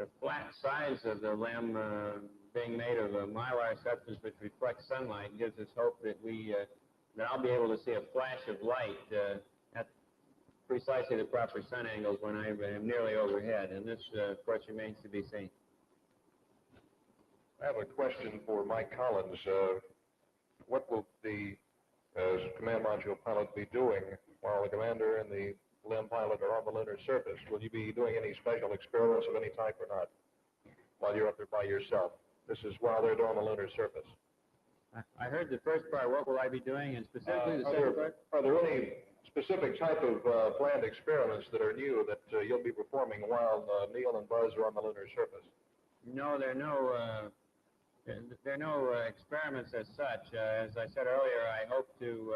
the flat size of the limb being made of a mylar substance which reflects sunlight gives us hope that that I'll be able to see a flash of light at precisely the proper sun angles when I am nearly overhead, and this, of course, remains to be seen. I have a question for Mike Collins. What will the command module pilot be doing while the commander and the limb pilot are on the lunar surface? Will you be doing any special experiments of any type or not while you're up there by yourself? This is while they're on the lunar surface. I heard the first part. What will I be doing, and specifically the second part? Are there any specific type of planned experiments that are new that you'll be performing while Neil and Buzz are on the lunar surface? No, there are no experiments as such. As I said earlier, I hope to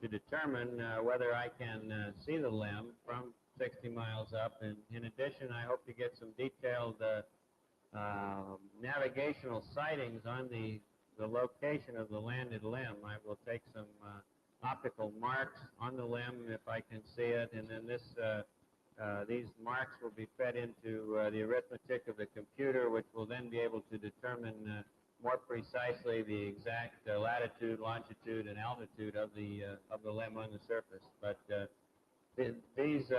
determine whether I can see the limb from 60 miles up, and in addition, I hope to get some detailed navigational sightings on the location of the landed limb. I will take some optical marks on the limb if I can see it, and then these marks will be fed into the arithmetic of the computer, which will then be able to determine more precisely the exact latitude, longitude, and altitude of the limb on the surface. But these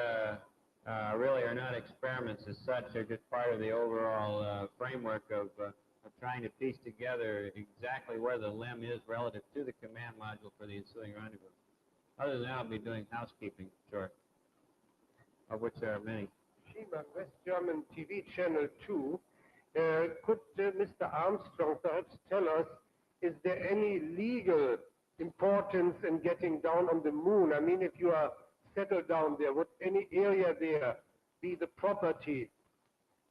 really are not experiments as such. They're just part of the overall framework of trying to piece together exactly where the limb is relative to the command module for the ensuing rendezvous. Other than that, I'll be doing housekeeping, sure, of which there are many. Schiemann, West German TV Channel 2. Could Mr. Armstrong perhaps tell us, is there any legal importance in getting down on the moon? I mean, if you are settled down there, would any area there be the property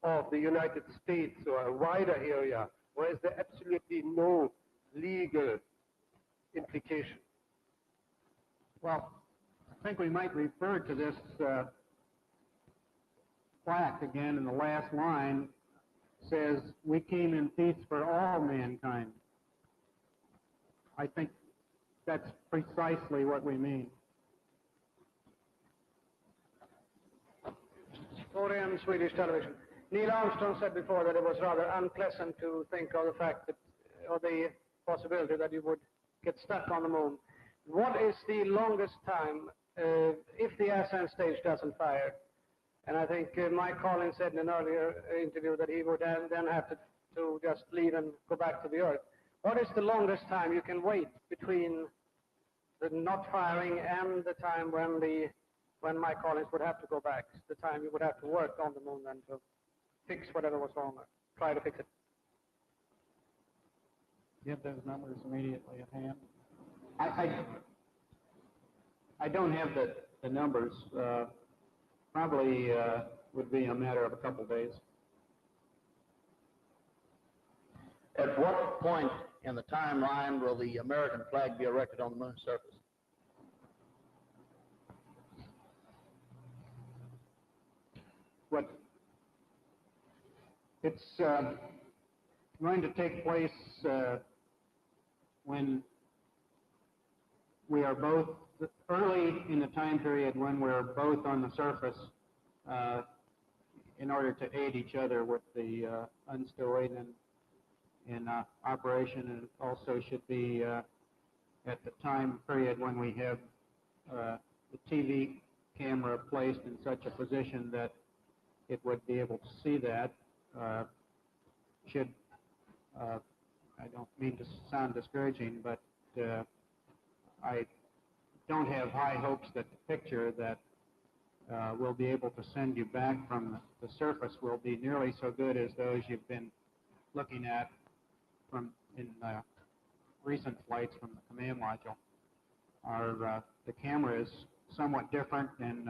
of the United States or a wider area, or is there absolutely no legal implication? Well, I think we might refer to this plaque again in the last line. Says, "We came in peace for all mankind." I think that's precisely what we mean. 4am Swedish television. Neil Armstrong said before that it was rather unpleasant to think of the fact that, or the possibility that you would get stuck on the moon. What is the longest time if the ascent stage doesn't fire? And I think Mike Collins said in an earlier interview that he would then have to just leave and go back to the Earth. What is the longest time you can wait between the not firing and the time when Mike Collins would have to go back, the time you would have to work on the moon then to fix whatever was wrong, or try to fix it? You have those numbers immediately at hand? I don't have the numbers. Probably would be a matter of a couple days. At what point in the timeline will the American flag be erected on the moon's surface? It's going to take place when we are both early in the time period when we're both on the surface in order to aid each other with the unstowing in operation, and it also should be at the time period when we have the TV camera placed in such a position that it would be able to see that. I don't mean to sound discouraging, but I don't have high hopes that the picture that we'll be able to send you back from the surface will be nearly so good as those you've been looking at in recent flights from the command module. The camera is somewhat different, and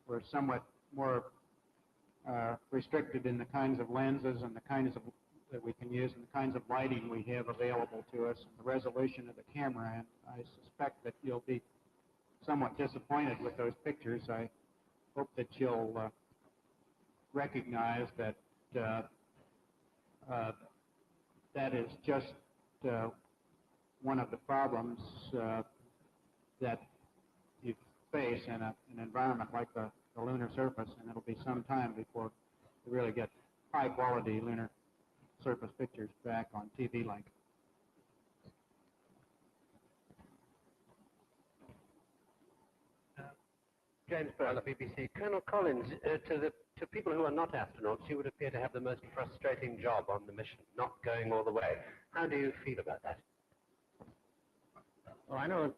we're somewhat more restricted in the kinds of lenses and the kinds of that we can use and the kinds of lighting we have available to us and the resolution of the camera, and I suspect that you'll be somewhat disappointed with those pictures. I hope that you'll recognize that that is just one of the problems that you face in an environment like the lunar surface, and it'll be some time before really get high-quality lunar surface pictures back on TV like. James Byrne, the BBC. Colonel Collins, to people who are not astronauts, you would appear to have the most frustrating job on the mission, not going all the way. How do you feel about that? Well, I don't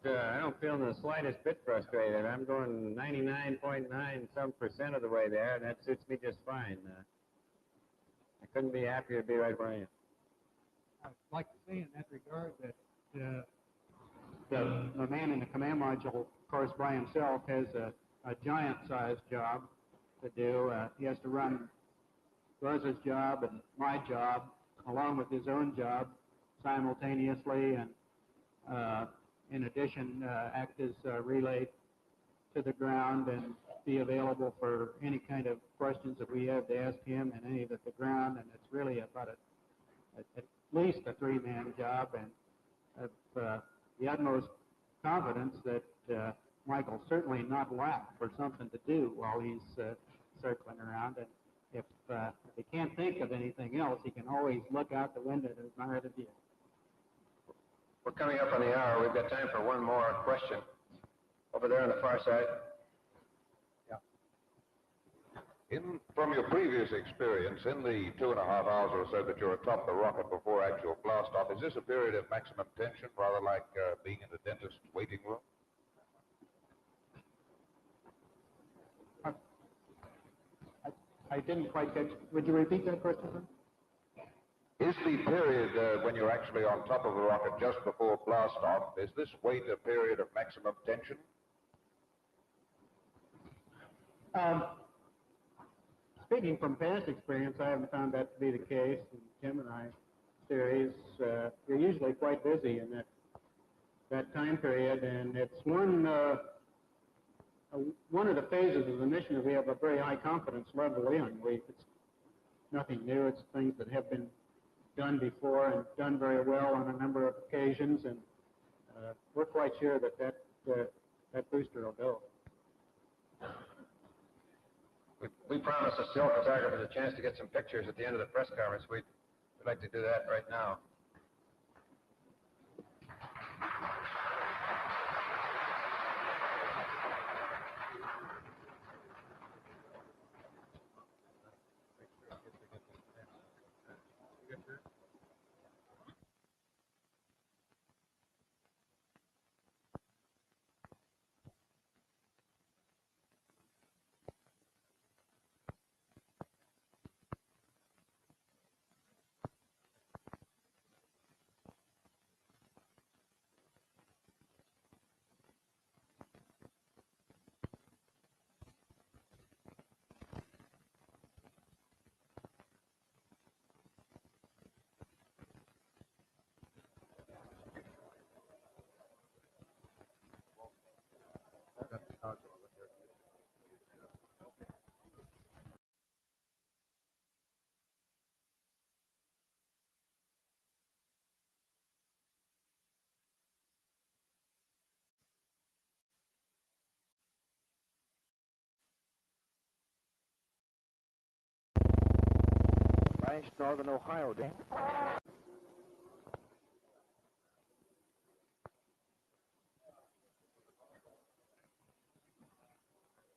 feel the slightest bit frustrated. I'm going 99.9 some percent of the way there, and that suits me just fine. I couldn't be happier to be right where I am. I'd like to say in that regard that the man in the command module, of course, by himself, has a giant-sized job to do. He has to run Buzz's job and my job, along with his own job, simultaneously, and in addition, act as a relay to the ground and be available for any kind of questions that we have to ask him and any at the ground. And it's really about at least a three-man job, and I've the utmost confidence that Michael's certainly not lack for something to do while he's circling around. And if he can't think of anything else, he can always look out the window to admire the view. We're coming up on the hour. We've got time for one more question. Over there on the far side. From your previous experience, in the 2.5 hours or so that you're atop the rocket before actual blast off, is this a period of maximum tension, rather like being in the dentist's waiting room? I didn't quite catch. Would you repeat that question, sir? Is the period when you're actually on top of the rocket just before blast off, is this wait a period of maximum tension? Speaking from past experience, I haven't found that to be the case. In Gemini series, you're usually quite busy in that time period, and it's one of the phases of the mission that we have a very high confidence level in. It's nothing new. It's things that have been done before and done very well on a number of occasions, and we're quite sure that booster will go. We promised the still photographers a chance to get some pictures at the end of the press conference. We'd like to do that right now. Northern Ohio, Dan.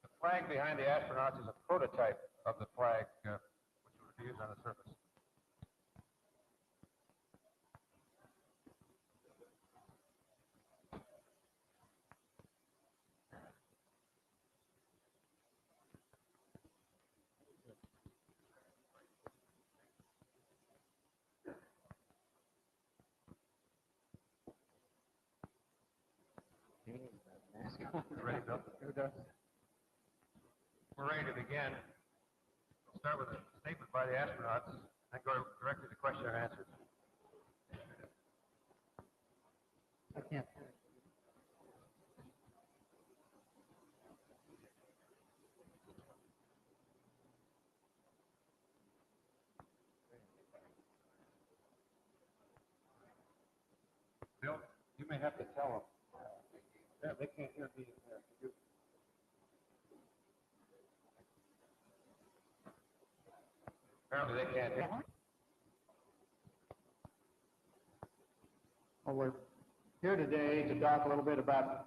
The flag behind the astronauts is a prototype of the flag which would be used on the surface. Ready, Bill? We're ready to begin. We'll start with a statement by the astronauts and go directly to question and answers. I can't. Bill, you may have to tell them. Yeah, they can't hear me. Apparently they can't hear. Well, we're here today to talk a little bit about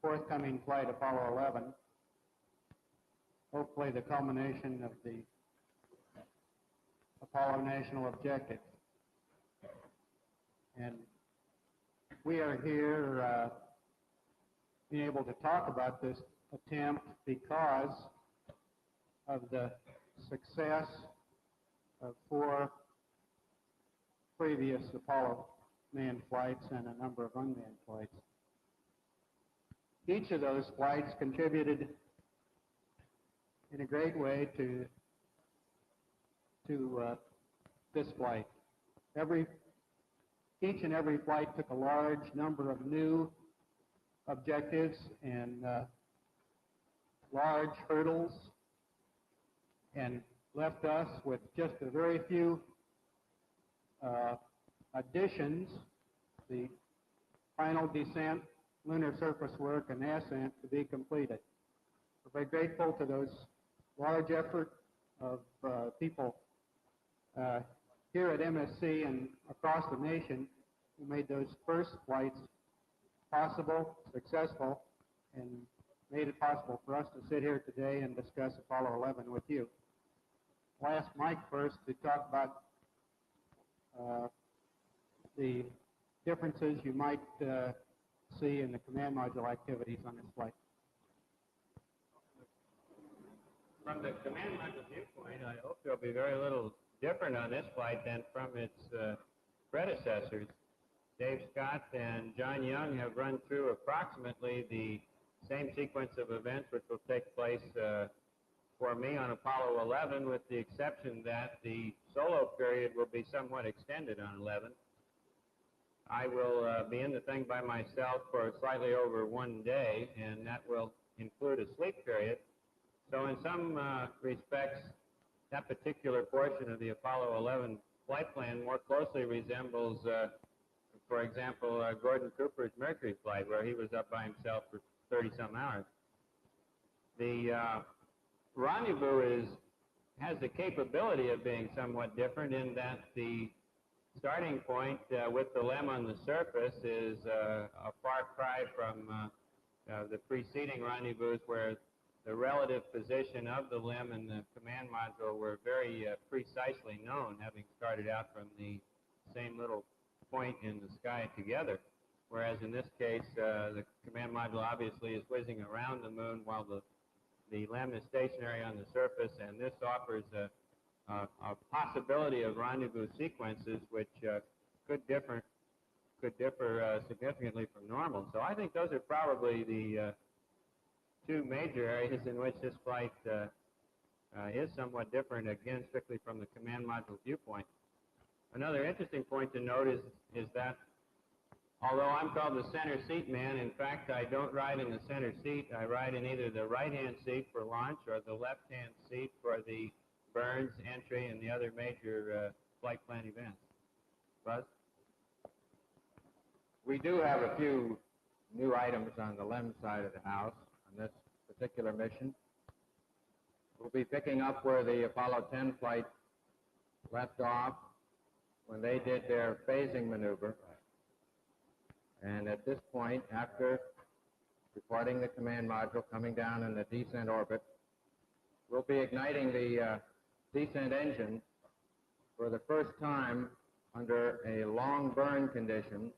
forthcoming flight Apollo 11. Hopefully the culmination of the Apollo national objective. And we are here being able to talk about this attempt because of the success of 4 previous Apollo manned flights and a number of unmanned flights. Each of those flights contributed in a great way to this flight. Each and every flight took a large number of new objectives and large hurdles and left us with just a very few additions, the final descent, lunar surface work, and ascent to be completed. We're very grateful to those large effort of people here at MSC and across the nation who made those first flights possible, successful, and made it possible for us to sit here today and discuss Apollo 11 with you. I'll ask Mike first to talk about the differences you might see in the command module activities on this flight. From the command module viewpoint, I hope there'll be very little different on this flight than from its predecessors. Dave Scott and John Young have run through approximately the same sequence of events which will take place for me on Apollo 11, with the exception that the solo period will be somewhat extended on 11. I will be in the thing by myself for slightly over 1 day, and that will include a sleep period. So in some respects, that particular portion of the Apollo 11 flight plan more closely resembles, for example, Gordon Cooper's Mercury flight, where he was up by himself for 30-some hours. The rendezvous has the capability of being somewhat different in that the starting point with the LEM on the surface is a far cry from the preceding rendezvous, where the relative position of the LEM and the command module were very precisely known, having started out from the same little point in the sky together. Whereas in this case, the command module obviously is whizzing around the moon while the LEM is stationary on the surface, and this offers a possibility of rendezvous sequences which could differ significantly from normal. So I think those are probably the 2 major areas in which this flight is somewhat different, again, strictly from the command module viewpoint. Another interesting point to note is that although I'm called the center seat man, in fact, I don't ride in the center seat. I ride in either the right-hand seat for launch or the left-hand seat for the burns, entry, and the other major flight plan events. Buzz? We do have a few new items on the LEM side of the house on this particular mission. We'll be picking up where the Apollo 10 flight left off when they did their phasing maneuver. And at this point, after departing the command module, coming down in the descent orbit, we'll be igniting the descent engine for the first time under a long burn condition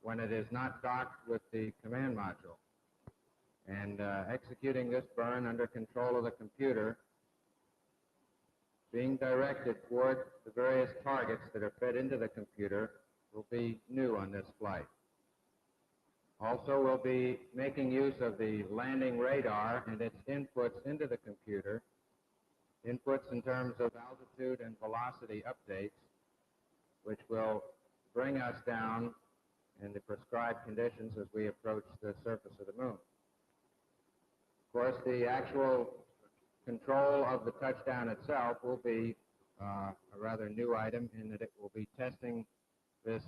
when it is not docked with the command module. And executing this burn under control of the computer, being directed toward the various targets that are fed into the computer, will be new on this flight. Also, we'll be making use of the landing radar and its inputs into the computer, inputs in terms of altitude and velocity updates, which will bring us down in the prescribed conditions as we approach the surface of the moon. Of course, the actual control of the touchdown itself will be a rather new item in that it will be testing this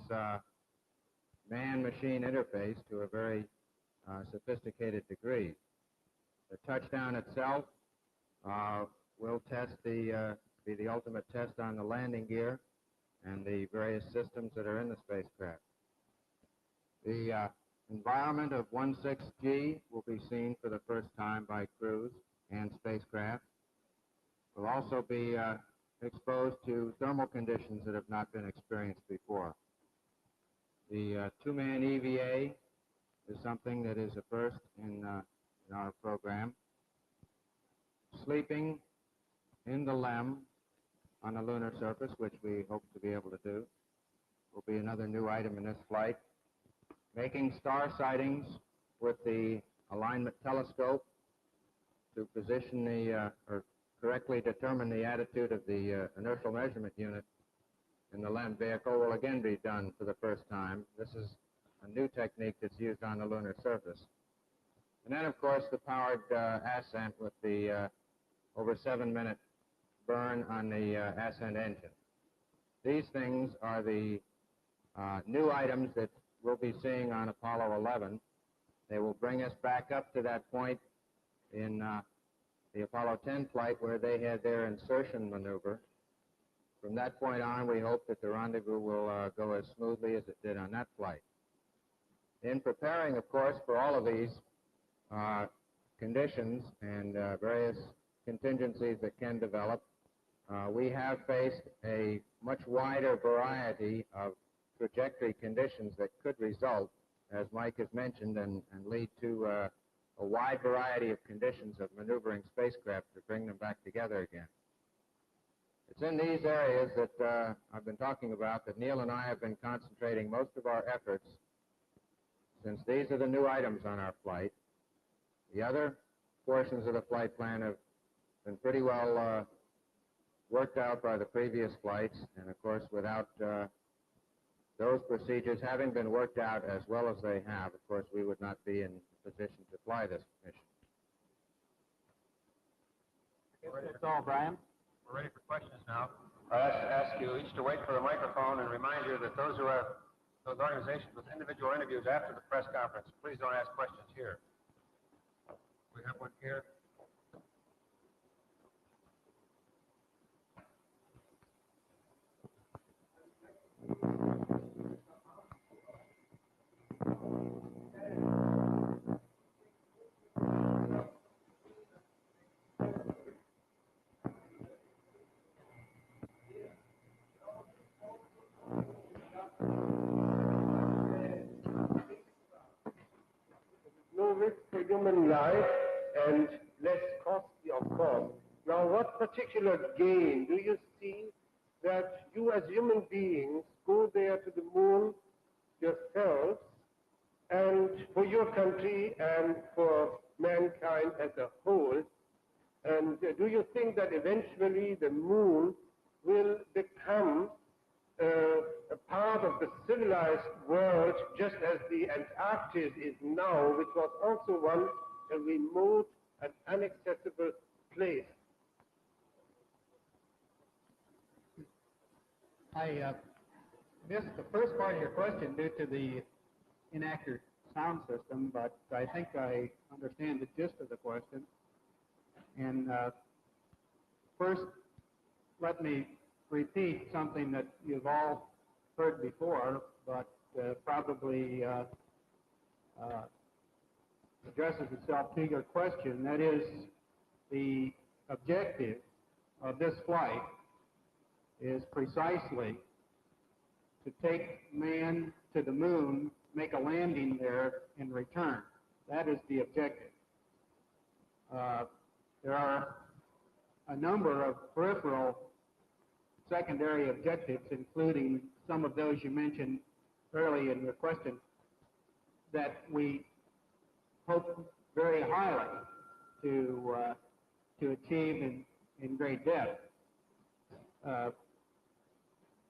man-machine interface to a very sophisticated degree. The touchdown itself will be the ultimate test on the landing gear and the various systems that are in the spacecraft. The environment of 16G will be seen for the first time by crews and spacecraft. We'll also be exposed to thermal conditions that have not been experienced before. The two-man EVA is something that is a first in our program. Sleeping in the LEM on the lunar surface, which we hope to be able to do, will be another new item in this flight. Making star sightings with the alignment telescope to position or correctly determine the attitude of the inertial measurement unit in the LEM vehicle will again be done for the first time. This is a new technique that's used on the lunar surface. And then, of course, the powered ascent with the over 7-minute burn on the ascent engine. These things are the new items that we'll be seeing on Apollo 11. They will bring us back up to that point in the Apollo 10 flight where they had their insertion maneuver. From that point on, we hope that the rendezvous will go as smoothly as it did on that flight. In preparing, of course, for all of these conditions and various contingencies that can develop, we have faced a much wider variety of trajectory conditions that could result, as Mike has mentioned, and lead to a wide variety of conditions of maneuvering spacecraft to bring them back together again. It's in these areas that I've been talking about that Neil and I have been concentrating most of our efforts, since these are the new items on our flight. The other portions of the flight plan have been pretty well worked out by the previous flights, and of course without those procedures having been worked out as well as they have, of course we would not be in position to fly this mission. That's all, Brian. We're ready for questions now. I ask you each to wait for the microphone and remind you that those organizations with individual interviews after the press conference, please don't ask questions here. We have one here. No risk for human life and less costly, of course. Now, what particular gain do you see that you as human beings go there to the moon yourselves and for your country and for mankind as a whole? And do you think that eventually the moon will become a part of the civilized world, just as the Antarctic is now, which was also once a remote and inaccessible place? I missed the first part of your question due to the inaccurate sound system, but I think I understand the gist of the question. And first, let me repeat something that you've all heard before, but probably addresses itself to your question. That is, the objective of this flight is precisely to take man to the moon, make a landing there, and return. That is the objective. There are a number of peripheral secondary objectives, including some of those you mentioned early in your question, that we hope very highly to achieve in great depth.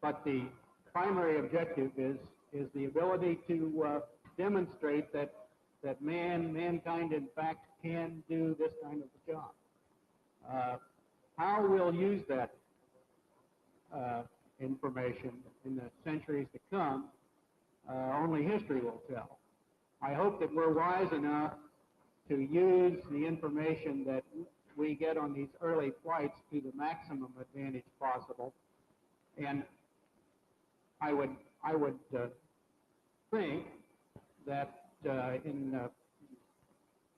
But the primary objective is the ability to demonstrate that mankind in fact can do this kind of a job. How we'll use that information in the centuries to come, only history will tell. I hope that we're wise enough to use the information that we get on these early flights to the maximum advantage possible. And I would think that in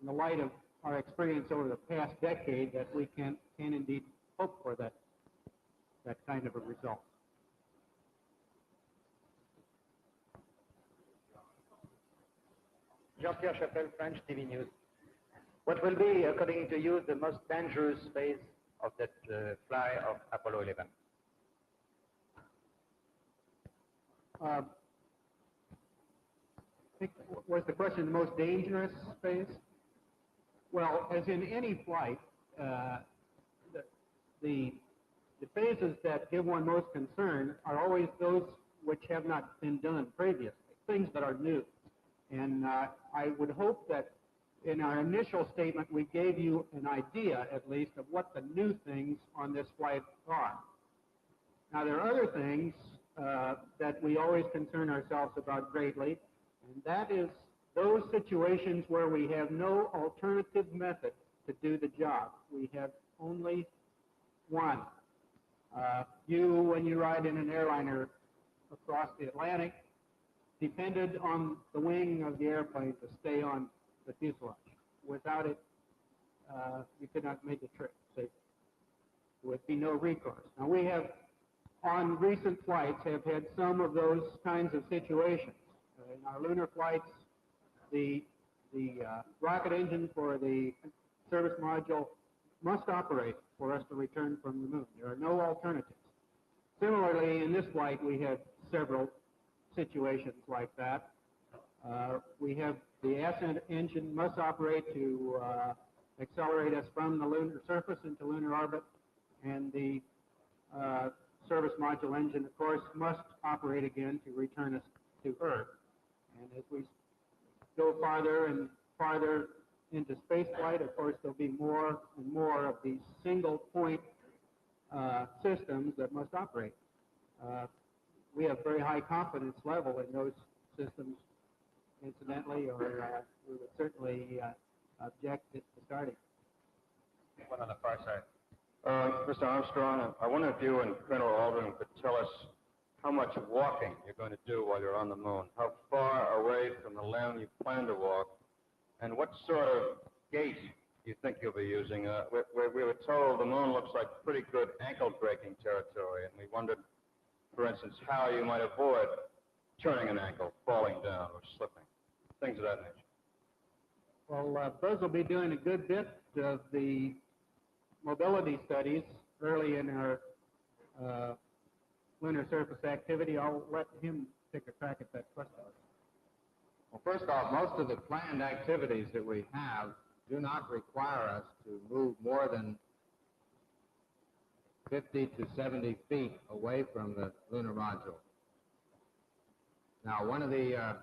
the light of our experience over the past decade, that we can indeed hope for that kind of a result. Jean-Pierre Chappelle, French TV News. What will be, according to you, the most dangerous phase of that fly of Apollo-11? I think, was the question the most dangerous phase? Well, as in any flight, the phases that give one most concern are always those which have not been done previously, things that are new. And I would hope that in our initial statement we gave you an idea, at least, of what the new things on this flight are. Now, there are other things that we always concern ourselves about greatly, and that is those situations where we have no alternative method to do the job. We have only one. You, when you ride in an airliner across the Atlantic, depended on the wing of the airplane to stay on the fuselage. Without it, you could not make the trip safely. There would be no recourse. Now, we have, on recent flights, have had some of those kinds of situations. In our lunar flights, the rocket engine for the service module must operate for us to return from the moon. There are no alternatives. Similarly, in this flight, we had several situations like that. We have the ascent engine must operate to accelerate us from the lunar surface into lunar orbit, and the service module engine, of course, must operate again to return us to Earth. And as we go farther and farther into space flight, of course, there'll be more and more of these single-point systems that must operate. We have very high confidence level in those systems, incidentally, or we would certainly object to starting. One on the far side. Mr. Armstrong, I wonder if you and Colonel Aldrin could tell us how much walking you're going to do while you're on the moon, how far away from the limb you plan to walk, and what sort of gait you think you'll be using. We were told the moon looks like pretty good ankle-breaking territory, and we wondered, for instance, how you might avoid turning an ankle, falling down, or slipping, things of that nature. Well, Buzz will be doing a good bit of the mobility studies early in our lunar surface activity. I'll let him take a crack at that question. Well, first off, most of the planned activities that we have do not require us to move more than 50 to 70 feet away from the lunar module. Now, one of the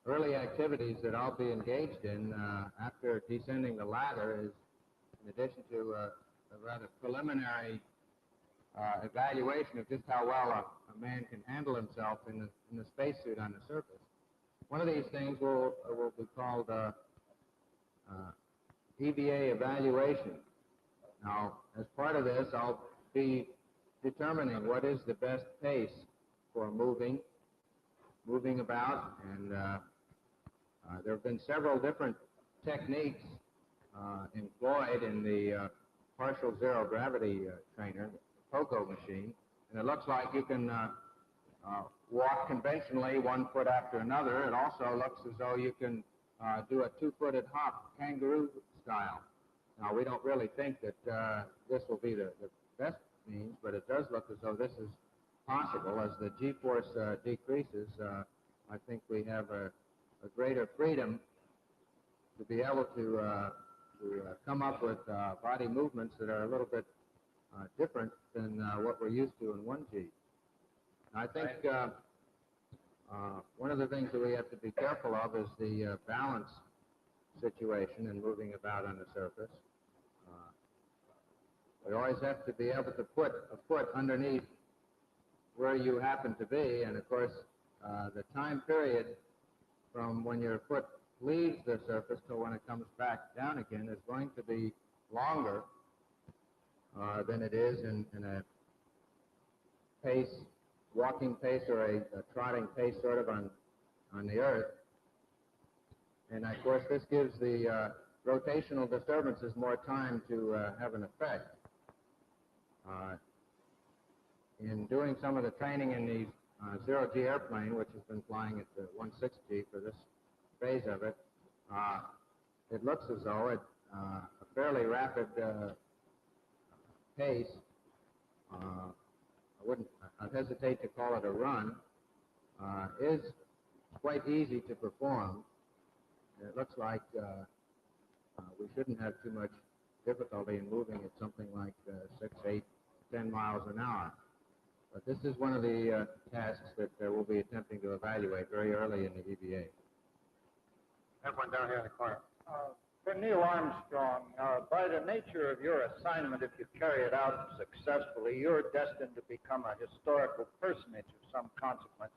early activities that I'll be engaged in after descending the ladder is, in addition to a rather preliminary evaluation of just how well a man can handle himself in the spacesuit on the surface, one of these things will be called EVA evaluation. Now, as part of this, I'll be determining what is the best pace for moving about, and there have been several different techniques employed in the partial zero gravity trainer, the POCO machine, and it looks like you can walk conventionally 1 foot after another. It also looks as though you can do a 2-footed hop, kangaroo style. Now, we don't really think that this will be the best means, but it does look as though this is possible. As the G-force decreases, I think we have a greater freedom to be able to come up with body movements that are a little bit different than what we're used to in 1G. I think one of the things that we have to be careful of is the balance situation in moving about on the surface. We always have to be able to put a foot underneath where you happen to be, and of course the time period from when your foot leaves the surface till when it comes back down again is going to be longer than it is in a pace, walking pace or a trotting pace sort of on the Earth. And of course, this gives the rotational disturbances more time to have an effect. In doing some of the training in the zero-G airplane, which has been flying at the 160 for this phase of it, it looks as though at a fairly rapid pace, I'd hesitate to call it a run, is quite easy to perform. It looks like we shouldn't have too much difficulty in moving at something like 6, 8, 10 miles an hour. But this is one of the tasks that we'll be attempting to evaluate very early in the EVA. Everyone down here in the corner. For Neil Armstrong, by the nature of your assignment, if you carry it out successfully, you're destined to become a historical personage of some consequence.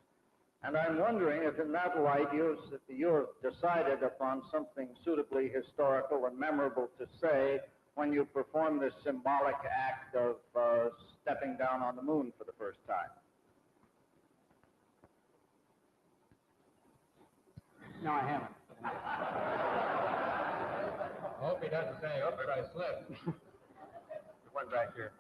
And I'm wondering if in that light you've decided upon something suitably historical and memorable to say when you perform this symbolic act of stepping down on the moon for the first time. No, I haven't. I hope he doesn't say, oops, I slipped. One back here.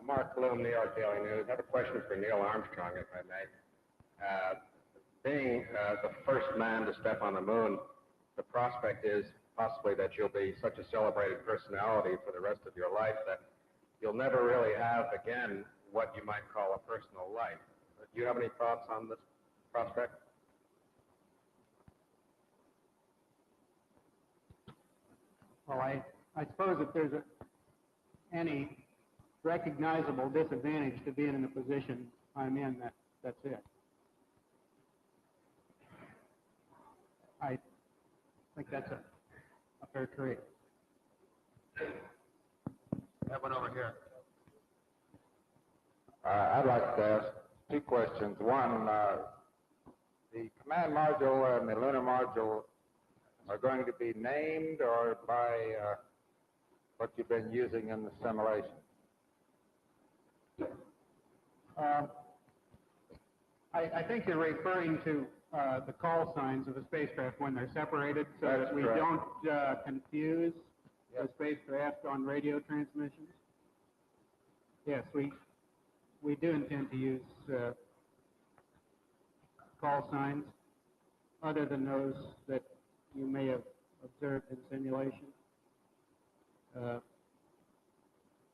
Mark Bloom, New York Daily News. I have a question for Neil Armstrong, if I may. Being the first man to step on the moon, the prospect is possibly that you'll be such a celebrated personality for the rest of your life that you'll never really have again what you might call a personal life. Do you have any thoughts on this prospect? Well, I suppose if there's any recognizable disadvantage to being in the position I'm in, that's it. I think that's a fair trade. Have one over here. I'd like to ask two questions. One, the command module and the lunar module are going to be named or by what you've been using in the simulation? I think you're referring to the call signs of the spacecraft when they're separated so That's that we correct. don't confuse the spacecraft on radio transmissions. Yes, we do intend to use call signs other than those that you may have observed in simulation.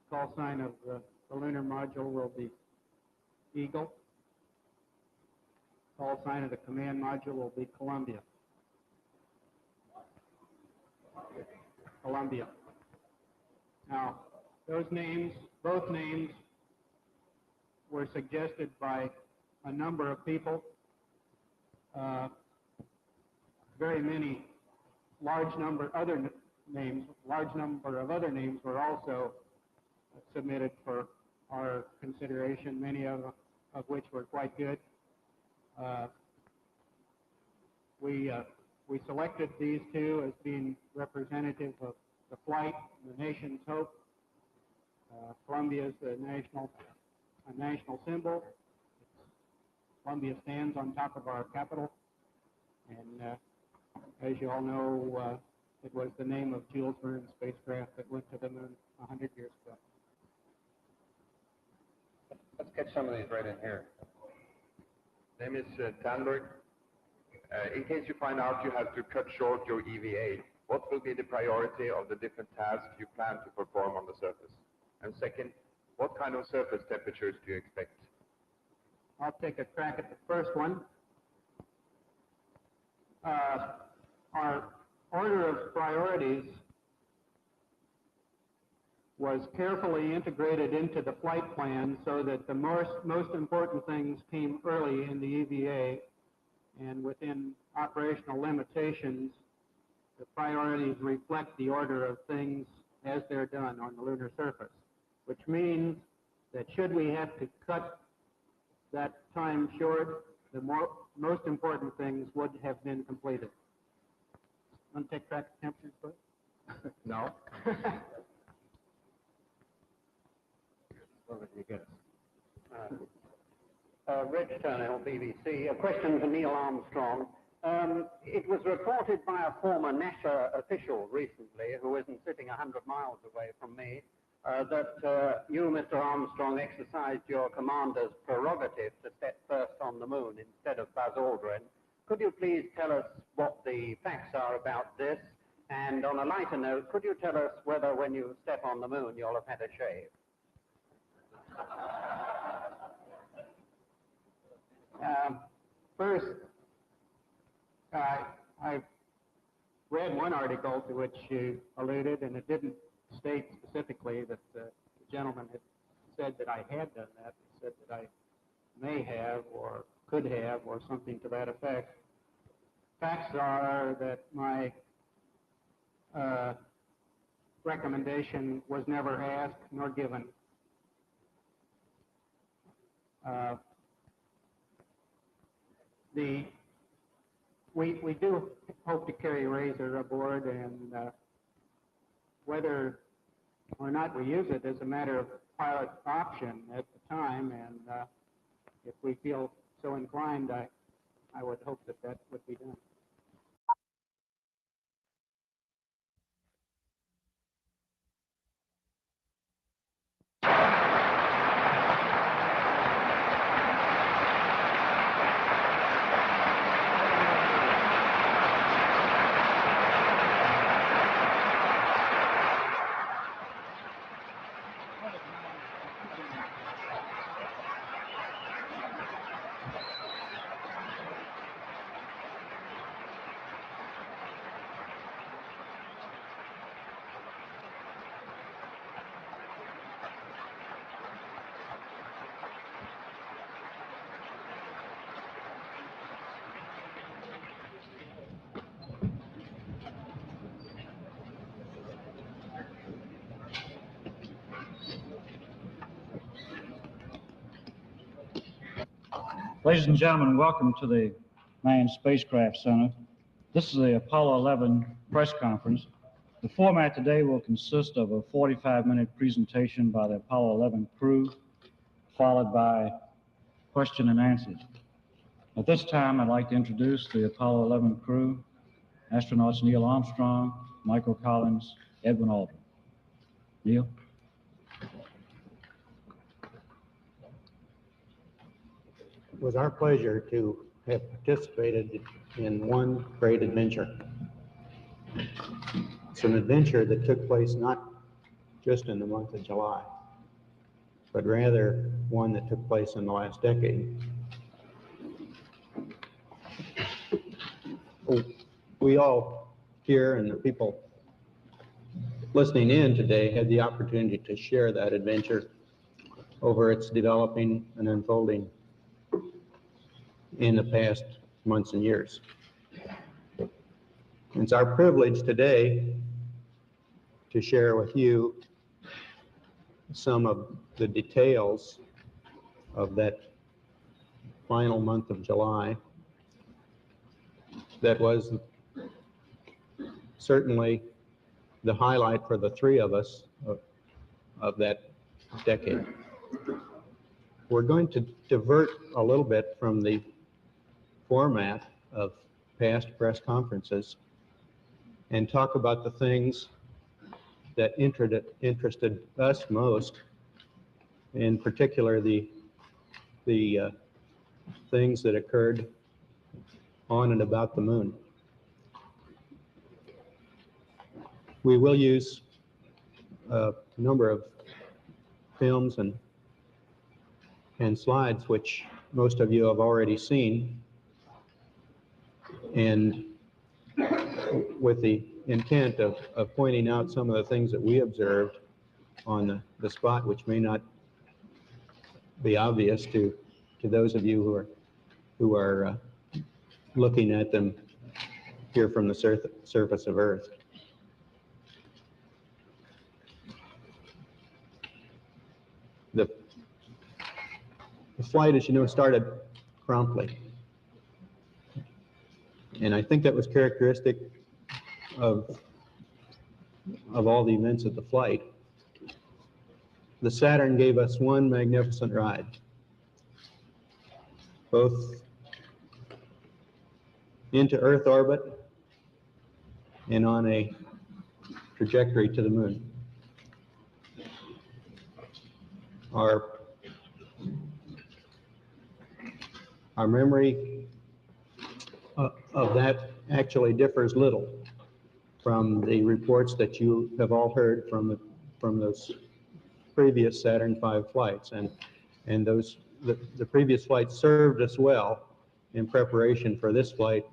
Call sign of the lunar module will be Eagle. Call sign of the command module will be Columbia. Columbia. Now, both names were suggested by a number of people. Very many, large number of other names were also submitted for our consideration, many of which were quite good. We selected these two as being representative of the flight, the nation's hope. Columbia is the national symbol. Columbia stands on top of our Capitol, and as you all know, it was the name of Jules Verne's spacecraft that went to the moon 100 years ago. Let's get some of these right in here. Name is Tanberg. In case you find out you have to cut short your EVA, what will be the priority of the different tasks you plan to perform on the surface? And second, what kind of surface temperatures do you expect? I'll take a crack at the first one. Our order of priorities was carefully integrated into the flight plan so that the most important things came early in the EVA, and within operational limitations, the priorities reflect the order of things as they're done on the lunar surface, which means that should we have to cut that time short, the most important things would have been completed. Want to take track temperatures, please? No. What would you get us? Reg Turner, BBC. A question for Neil Armstrong. It was reported by a former NASA official recently, who isn't sitting 100 miles away from me, that you, Mr. Armstrong, exercised your commander's prerogative to step first on the moon instead of Buzz Aldrin. Could you please tell us what the facts are about this? And on a lighter note, could you tell us whether when you step on the moon you'll have had a shave? First, I've read one article to which you alluded, and it didn't state specifically that the gentleman had said that I had done that. It said that I may have or could have or something to that effect. Facts are that my recommendation was never asked nor given. We do hope to carry a razor aboard, and whether or not we use it is a matter of pilot option at the time, and if we feel so inclined, I would hope that that would be done. Ladies and gentlemen, welcome to the Manned Spacecraft Center. This is the Apollo-11 press conference. The format today will consist of a 45-minute presentation by the Apollo-11 crew, followed by question and answers. At this time, I'd like to introduce the Apollo-11 crew, astronauts Neil Armstrong, Michael Collins, Edwin Aldrin. Neil? It was our pleasure to have participated in one great adventure. It's an adventure that took place not just in the month of July, but rather one that took place in the last decade. We all here and the people listening in today had the opportunity to share that adventure over its developing and unfolding in the past months and years. It's our privilege today to share with you some of the details of that final month of July that was certainly the highlight for the three of us of that decade. We're going to divert a little bit from the format of past press conferences and talk about the things that interested us most, in particular the things that occurred on and about the moon. We will use a number of films and slides which most of you have already seen, and with the intent of pointing out some of the things that we observed on the spot, which may not be obvious to those of you who are looking at them here from the surface of Earth. flight, as you know, started promptly. And I think that was characteristic of all the events of the flight. The Saturn gave us one magnificent ride, both into Earth orbit and on a trajectory to the moon. Our memory of that actually differs little from the reports that you have all heard from those previous Saturn V flights, and those the previous flights served us well in preparation for this flight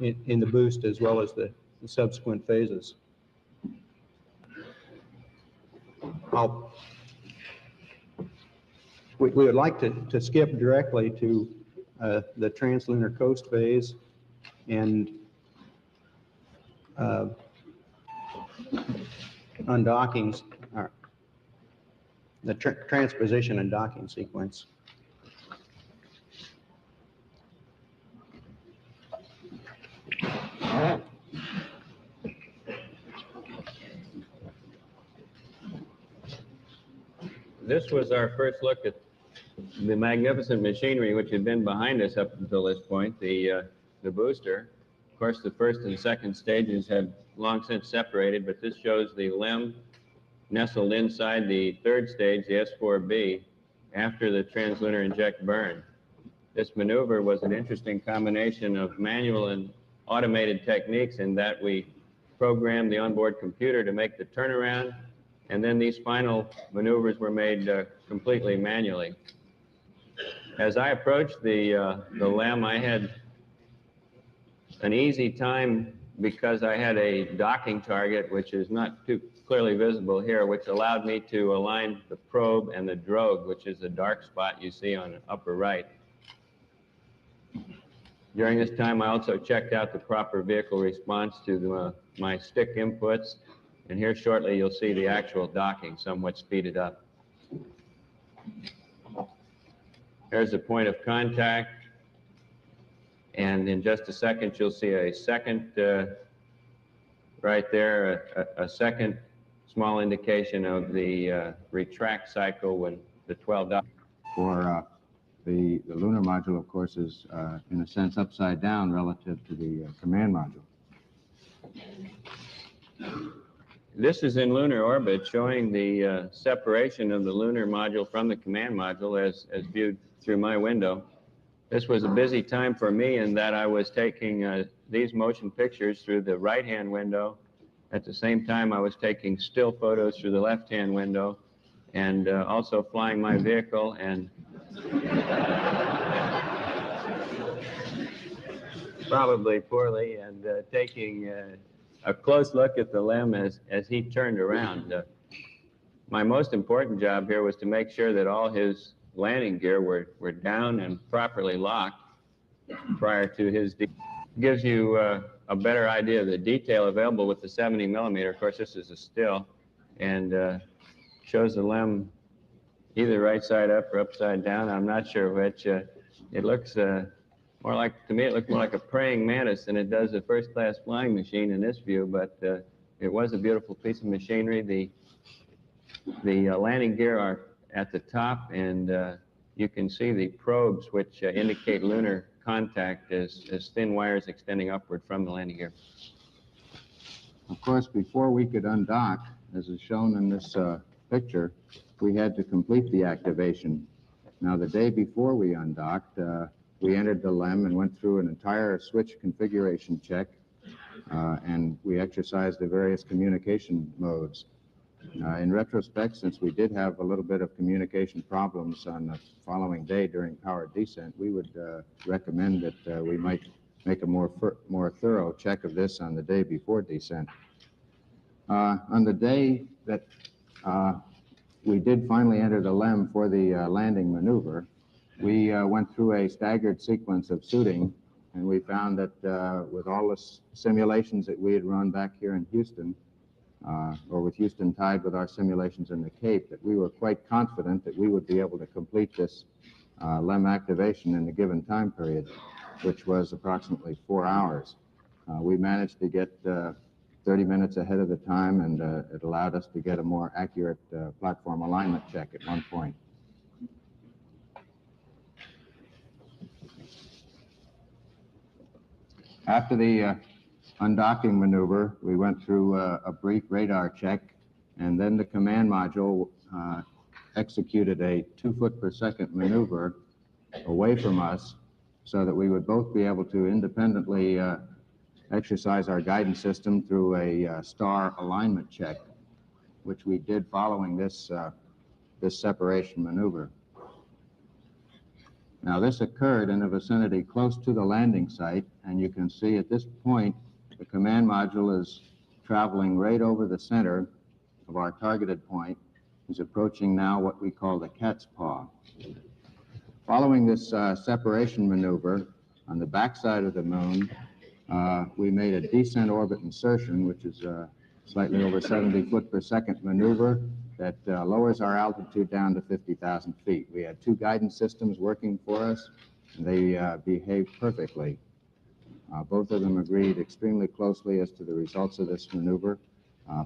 in the boost as well as the subsequent phases. We would like to skip directly to the translunar coast phase and undockings, the transposition and docking sequence. This was our first look at the magnificent machinery which had been behind us up until this point, the booster. Of course, the first and second stages had long since separated, but this shows the LEM nestled inside the third stage, the S4B, after the translunar inject burn. This maneuver was an interesting combination of manual and automated techniques in that we programmed the onboard computer to make the turnaround, and then these final maneuvers were made completely manually. As I approached the LEM, I had an easy time because I had a docking target, which is not too clearly visible here, which allowed me to align the probe and the drogue, which is the dark spot you see on the upper right. During this time, I also checked out the proper vehicle response to my stick inputs, and here shortly you'll see the actual docking somewhat speeded up. There's the point of contact, and in just a second you'll see a second, right there, a second small indication of the retract cycle when the 12 dock. For the lunar module, of course, is in a sense upside down relative to the command module. This is in lunar orbit, showing the separation of the lunar module from the command module as viewed through my window. This was a busy time for me in that I was taking these motion pictures through the right-hand window. At the same time, I was taking still photos through the left-hand window, and also flying my vehicle and probably poorly, and taking a close look at the LEM as he turned around. My most important job here was to make sure that all his landing gear were down and properly locked prior to his. Gives you a better idea of the detail available with the 70 millimeter. Of course, this is a still, and shows the LEM either right side up or upside down. I'm not sure which. It looks more like, to me, it looked more like a praying mantis than it does a first-class flying machine in this view, but it was a beautiful piece of machinery. The landing gear are at the top, and you can see the probes which indicate lunar contact as thin wires extending upward from the landing gear. Of course, before we could undock, as is shown in this picture, we had to complete the activation. Now, the day before we undocked, we entered the LEM and went through an entire switch configuration check, and we exercised the various communication modes. In retrospect, since we did have a little bit of communication problems on the following day during powered descent, we would recommend that we might make a more thorough check of this on the day before descent. On the day that we did finally enter the LEM for the landing maneuver, we went through a staggered sequence of suiting, and we found that with all the simulations that we had run back here in Houston, or with Houston Tide with our simulations in the Cape, that we were quite confident that we would be able to complete this LEM activation in the given time period, which was approximately 4 hours. We managed to get 30 minutes ahead of the time, and it allowed us to get a more accurate platform alignment check at one point. After the undocking maneuver, we went through a brief radar check, and then the command module executed a 2 foot per second maneuver away from us so that we would both be able to independently exercise our guidance system through a star alignment check, which we did following this separation maneuver. Now, this occurred in a vicinity close to the landing site, and you can see at this point the command module is traveling right over the center of our targeted point. Is approaching now what we call the cat's paw. Following this separation maneuver on the backside of the moon, we made a descent orbit insertion, which is slightly over 70 foot per second maneuver that lowers our altitude down to 50,000 feet. We had 2 guidance systems working for us, and they behaved perfectly. Both of them agreed extremely closely as to the results of this maneuver.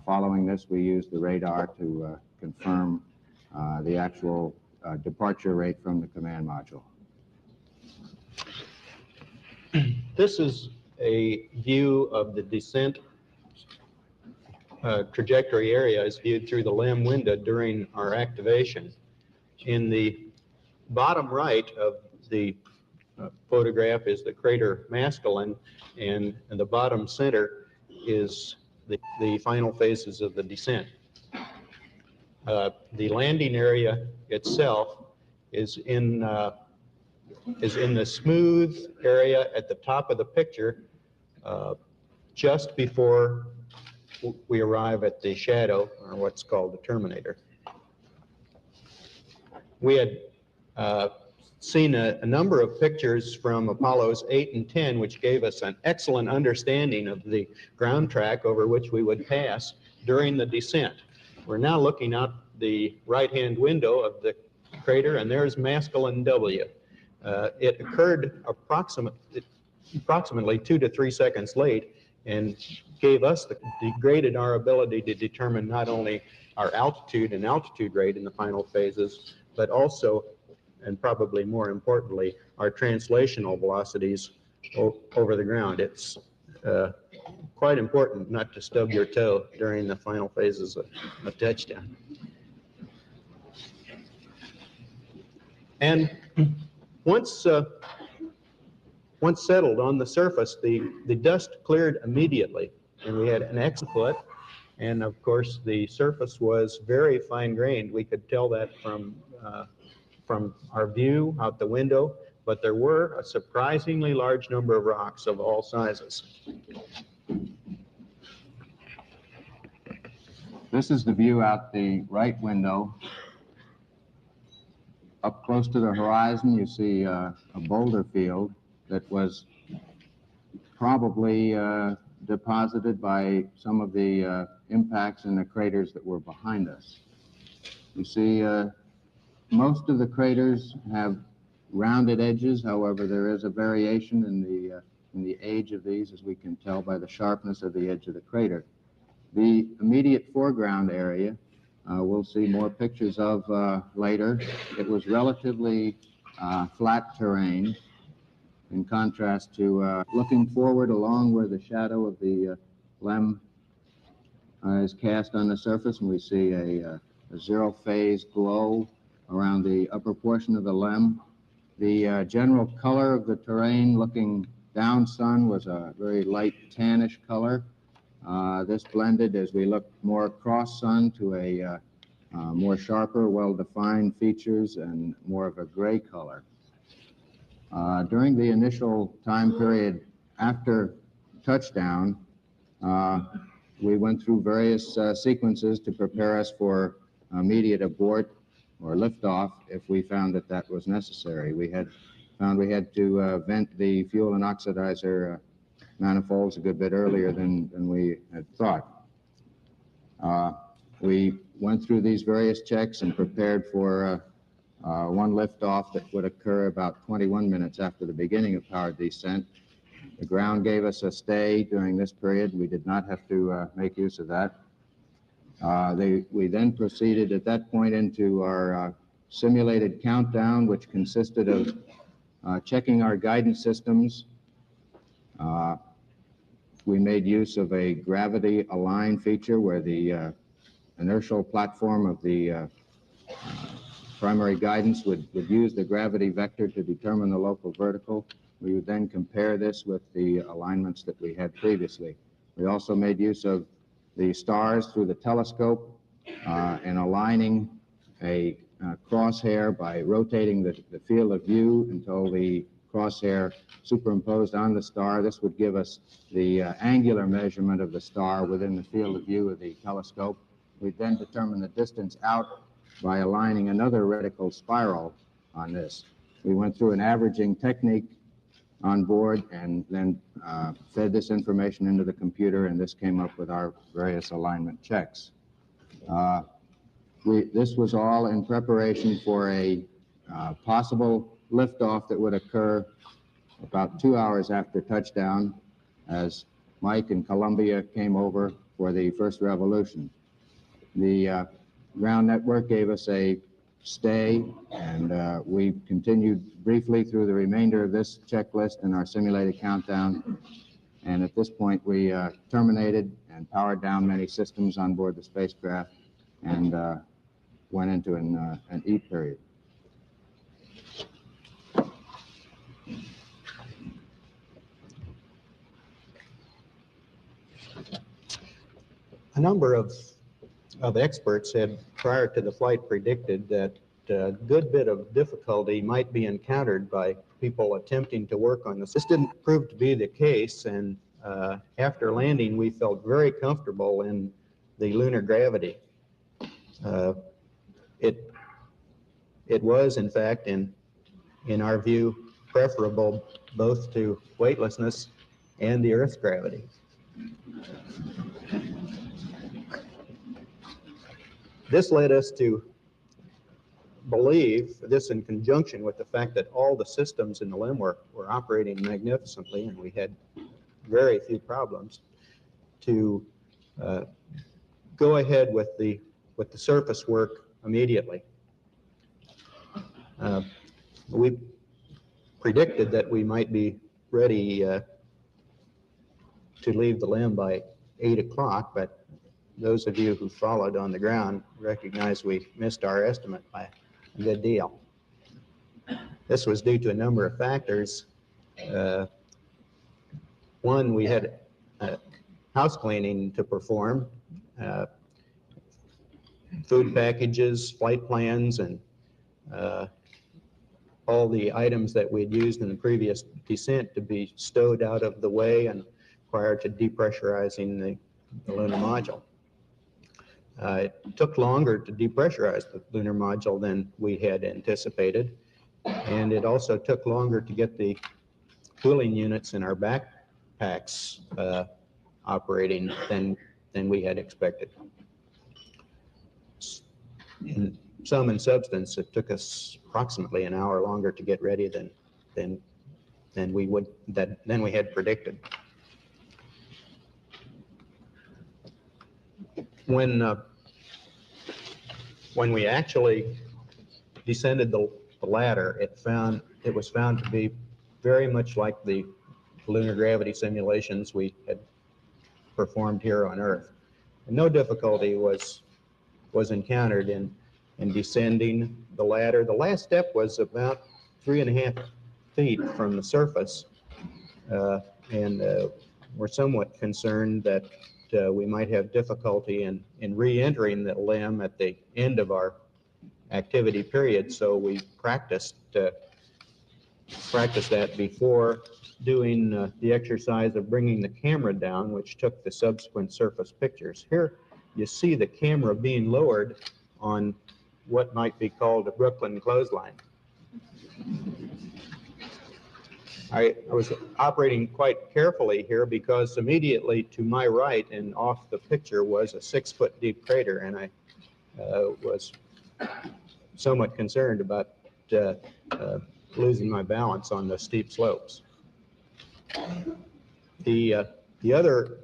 Following this, we used the radar to confirm the actual departure rate from the command module. This is a view of the descent trajectory area as viewed through the LEM window during our activation. In the bottom right of the photograph is the crater Maskelyne, and in the bottom center is the final phases of the descent. The landing area itself is in the smooth area at the top of the picture, just before we arrive at the shadow, or what's called the terminator. We had seen a number of pictures from Apollos 8 and 10, which gave us an excellent understanding of the ground track over which we would pass during the descent. We're now looking out the right-hand window of the crater, and there's Maskelyne W. It occurred approximately 2 to 3 seconds late, and degraded our ability to determine not only our altitude and altitude rate in the final phases, but also, and probably more importantly, our translational velocities over the ground. It's quite important not to stub your toe during the final phases of touchdown. And once settled on the surface, the dust cleared immediately, and we had an exit, and of course the surface was very fine-grained. We could tell that from our view out the window, but there were a surprisingly large number of rocks of all sizes. This is the view out the right window. Up close to the horizon, you see a boulder field that was probably deposited by some of the impacts in the craters that were behind us. You see, most of the craters have rounded edges. However, there is a variation in the age of these, as we can tell by the sharpness of the edge of the crater. The immediate foreground area, we'll see more pictures of later. It was relatively flat terrain, in contrast to looking forward along where the shadow of the LEM is cast on the surface, and we see a zero-phase glow around the upper portion of the LEM. The general color of the terrain looking down sun was a very light tannish color. This blended as we looked more across sun to a more sharper, well-defined features and more of a gray color. During the initial time period after touchdown, we went through various sequences to prepare us for immediate abort or liftoff if we found that that was necessary. We had to vent the fuel and oxidizer manifolds a good bit earlier than we had thought. We went through these various checks and prepared for one liftoff that would occur about 21 minutes after the beginning of powered descent. The ground gave us a stay during this period. We did not have to make use of that. We then proceeded at that point into our simulated countdown, which consisted of checking our guidance systems. We made use of a gravity align feature where the inertial platform of the primary guidance would use the gravity vector to determine the local vertical. We would then compare this with the alignments that we had previously. We also made use of the stars through the telescope and aligning a crosshair by rotating the field of view until the crosshair superimposed on the star. This would give us the angular measurement of the star within the field of view of the telescope. We then determine the distance out by aligning another reticle spiral on this. We went through an averaging technique on board and then fed this information into the computer, and this came up with our various alignment checks. This was all in preparation for a possible liftoff that would occur about 2 hours after touchdown as Mike and Columbia came over for the first revolution. The ground network gave us a stay, and we continued briefly through the remainder of this checklist in our simulated countdown. And at this point, we terminated and powered down many systems on board the spacecraft and went into an eat period. A number of experts had, prior to the flight, predicted that a good bit of difficulty might be encountered by people attempting to work on this. This didn't prove to be the case, and after landing, we felt very comfortable in the lunar gravity. It was, in fact, in our view, preferable both to weightlessness and the Earth's gravity. This led us to believe, this in conjunction with the fact that all the systems in the LEM were operating magnificently and we had very few problems, to go ahead with the surface work immediately. We predicted that we might be ready to leave the LEM by 8 o'clock, but those of you who followed on the ground recognize we missed our estimate by a good deal. This was due to a number of factors. One, we had house cleaning to perform, food packages, flight plans, and all the items that we'd used in the previous descent to be stowed out of the way and prior to depressurizing the lunar module. It took longer to depressurize the lunar module than we had anticipated, and it also took longer to get the cooling units in our backpacks operating than we had expected. In sum and substance, it took us approximately an hour longer to get ready than we had predicted. When we actually descended the ladder, it was found to be very much like the lunar gravity simulations we had performed here on Earth. And no difficulty was encountered in descending the ladder. The last step was about 3.5 feet from the surface, and we're somewhat concerned that we might have difficulty in re-entering the LEM at the end of our activity period, so we practiced that before doing the exercise of bringing the camera down, which took the subsequent surface pictures. Here you see the camera being lowered on what might be called a Brooklyn clothesline. I was operating quite carefully here because immediately to my right and off the picture was a 6-foot deep crater, and I was somewhat concerned about losing my balance on the steep slopes. The other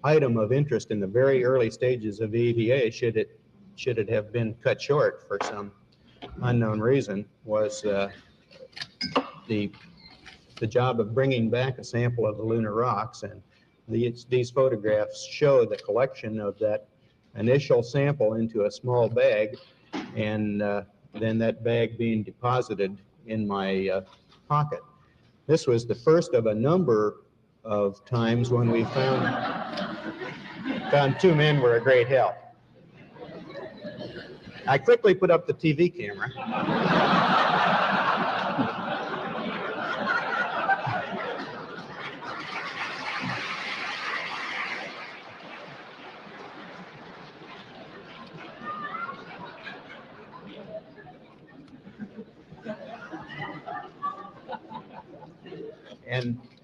item of interest in the very early stages of EVA, should it have been cut short for some unknown reason, was the job of bringing back a sample of the lunar rocks, and these photographs show the collection of that initial sample into a small bag, and then that bag being deposited in my pocket. This was the first of a number of times when we found two men were a great help. I quickly put up the TV camera.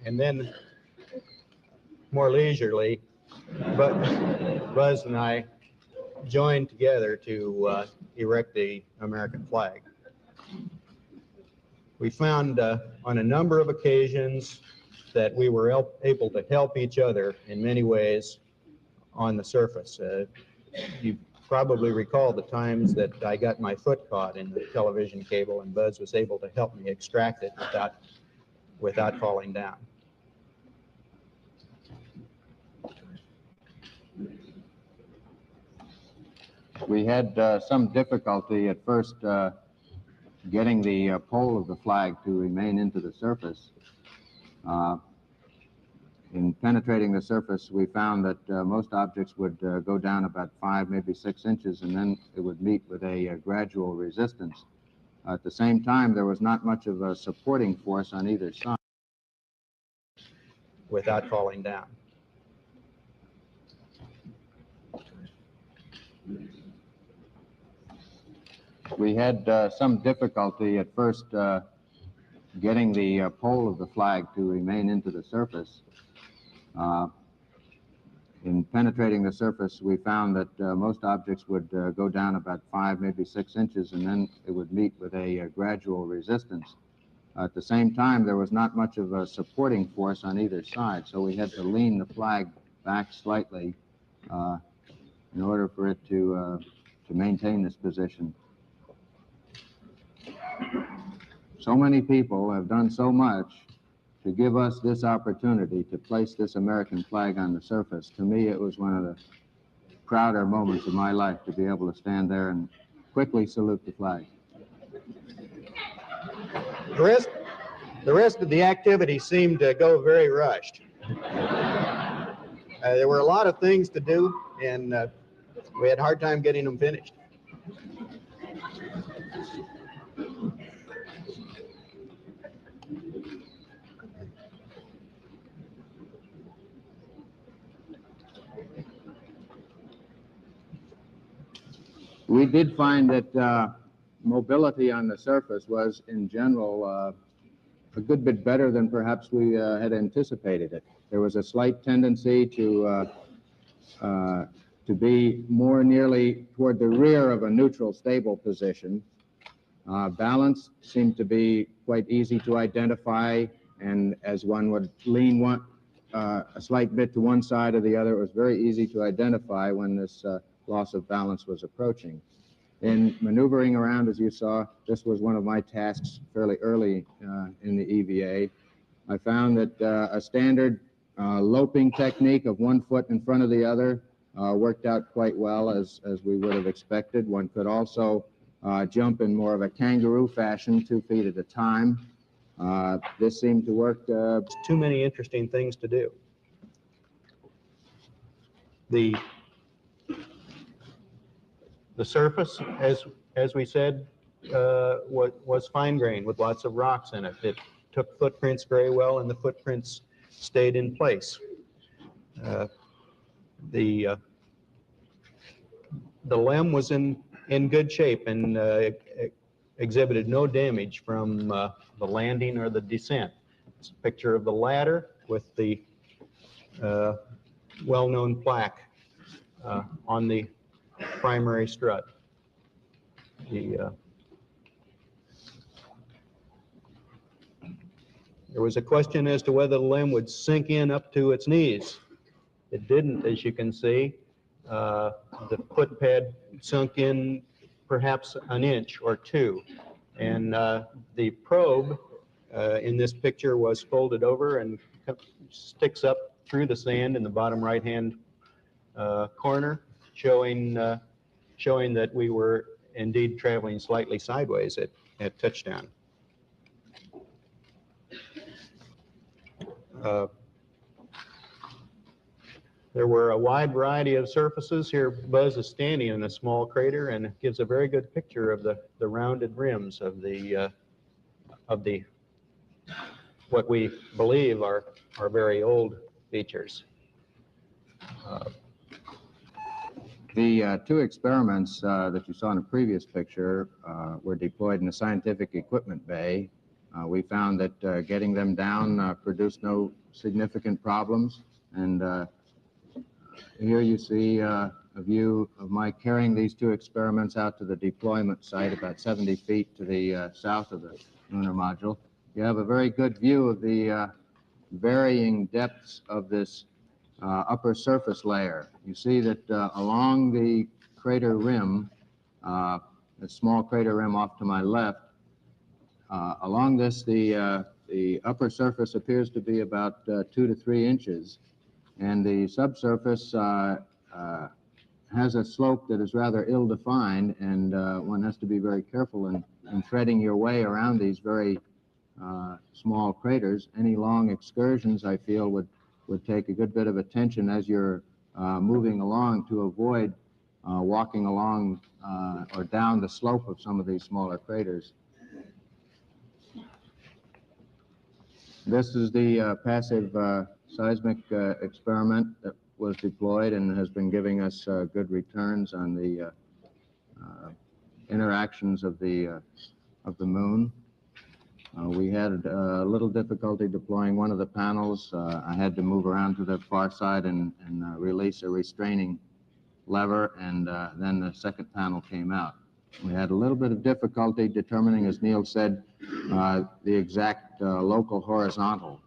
And then more leisurely, but Buzz and I joined together to erect the American flag. We found on a number of occasions that we were able to help each other in many ways on the surface. You probably recall the times that I got my foot caught in the television cable, and Buzz was able to help me extract it without falling down. We had some difficulty at first getting the pole of the flag to remain into the surface. In penetrating the surface, we found that most objects would go down about 5, maybe 6 inches, and then it would meet with a gradual resistance. At the same time, there was not much of a supporting force on either side. Without falling down. We had some difficulty at first getting the pole of the flag to remain into the surface. In penetrating the surface, we found that most objects would go down about 5, maybe 6 inches, and then it would meet with a gradual resistance. At the same time, there was not much of a supporting force on either side, so we had to lean the flag back slightly in order for it to maintain this position. So many people have done so much to give us this opportunity to place this American flag on the surface. To me, it was one of the prouder moments of my life to be able to stand there and quickly salute the flag. The rest of the activity seemed to go very rushed. There were a lot of things to do, and we had a hard time getting them finished. We did find that mobility on the surface was, in general, a good bit better than perhaps we had anticipated it. There was a slight tendency to be more nearly toward the rear of a neutral, stable position. Balance seemed to be quite easy to identify, and as one would lean a slight bit to one side or the other, it was very easy to identify when this loss of balance was approaching. In maneuvering around, as you saw, this was one of my tasks fairly early in the EVA. I found that a standard loping technique of one foot in front of the other worked out quite well, as we would have expected. One could also jump in more of a kangaroo fashion, 2 feet at a time. This seemed to work. Too many interesting things to do. The surface, as we said, was fine-grained with lots of rocks in it. It took footprints very well, and the footprints stayed in place. The LEM was in good shape, and exhibited no damage from the landing or the descent. It's a picture of the ladder with the well-known plaque on the primary strut. There was a question as to whether the limb would sink in up to its knees. It didn't, as you can see. The foot pad sunk in perhaps an inch or two. And the probe in this picture was folded over and sticks up through the sand in the bottom right-hand corner, showing that we were indeed traveling slightly sideways at touchdown. There were a wide variety of surfaces. Here Buzz is standing in a small crater, and it gives a very good picture of the rounded rims of the what we believe are very old features. The two experiments that you saw in a previous picture were deployed in a scientific equipment bay. We found that getting them down produced no significant problems. And here you see a view of my carrying these two experiments out to the deployment site about 70 feet to the south of the lunar module. You have a very good view of the varying depths of this upper surface layer. You see that along the crater rim, the small crater rim off to my left, along this the upper surface appears to be about 2 to 3 inches, and the subsurface has a slope that is rather ill-defined, and one has to be very careful in threading your way around these very small craters. Any long excursions, I feel, would take a good bit of attention as you're moving along to avoid walking along or down the slope of some of these smaller craters. This is the passive seismic experiment that was deployed and has been giving us good returns on the interactions of the moon. We had a little difficulty deploying one of the panels. I had to move around to the far side and release a restraining lever, and then the second panel came out. We had a little bit of difficulty determining, as Neil said, the exact local horizontal.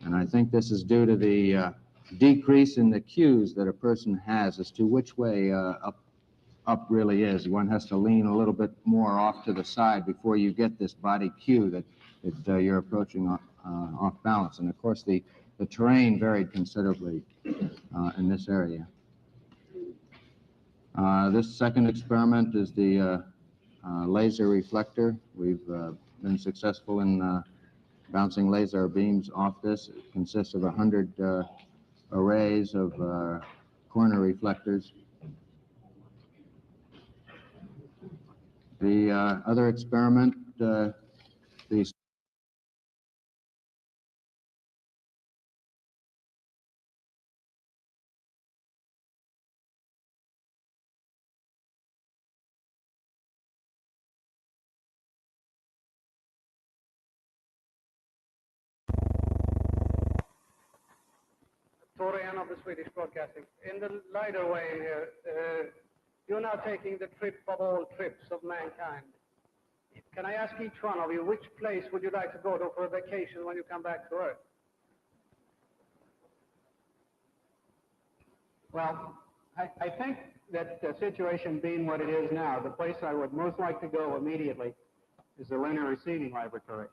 And I think this is due to the decrease in the cues that a person has as to which way up really is. One has to lean a little bit more off to the side before you get this body cue that you're approaching off balance. And of course, the terrain varied considerably in this area. This second experiment is the laser reflector. We've been successful in bouncing laser beams off this. It consists of 100 arrays of corner reflectors. The other experiment, the Torian of the Swedish Broadcasting. In the lighter way here, you're now taking the trip of all trips of mankind. Can I ask each one of you, which place would you like to go to for a vacation when you come back to Earth? Well, I think that the situation being what it is now, the place I would most like to go immediately is the Lunar Receiving Laboratory.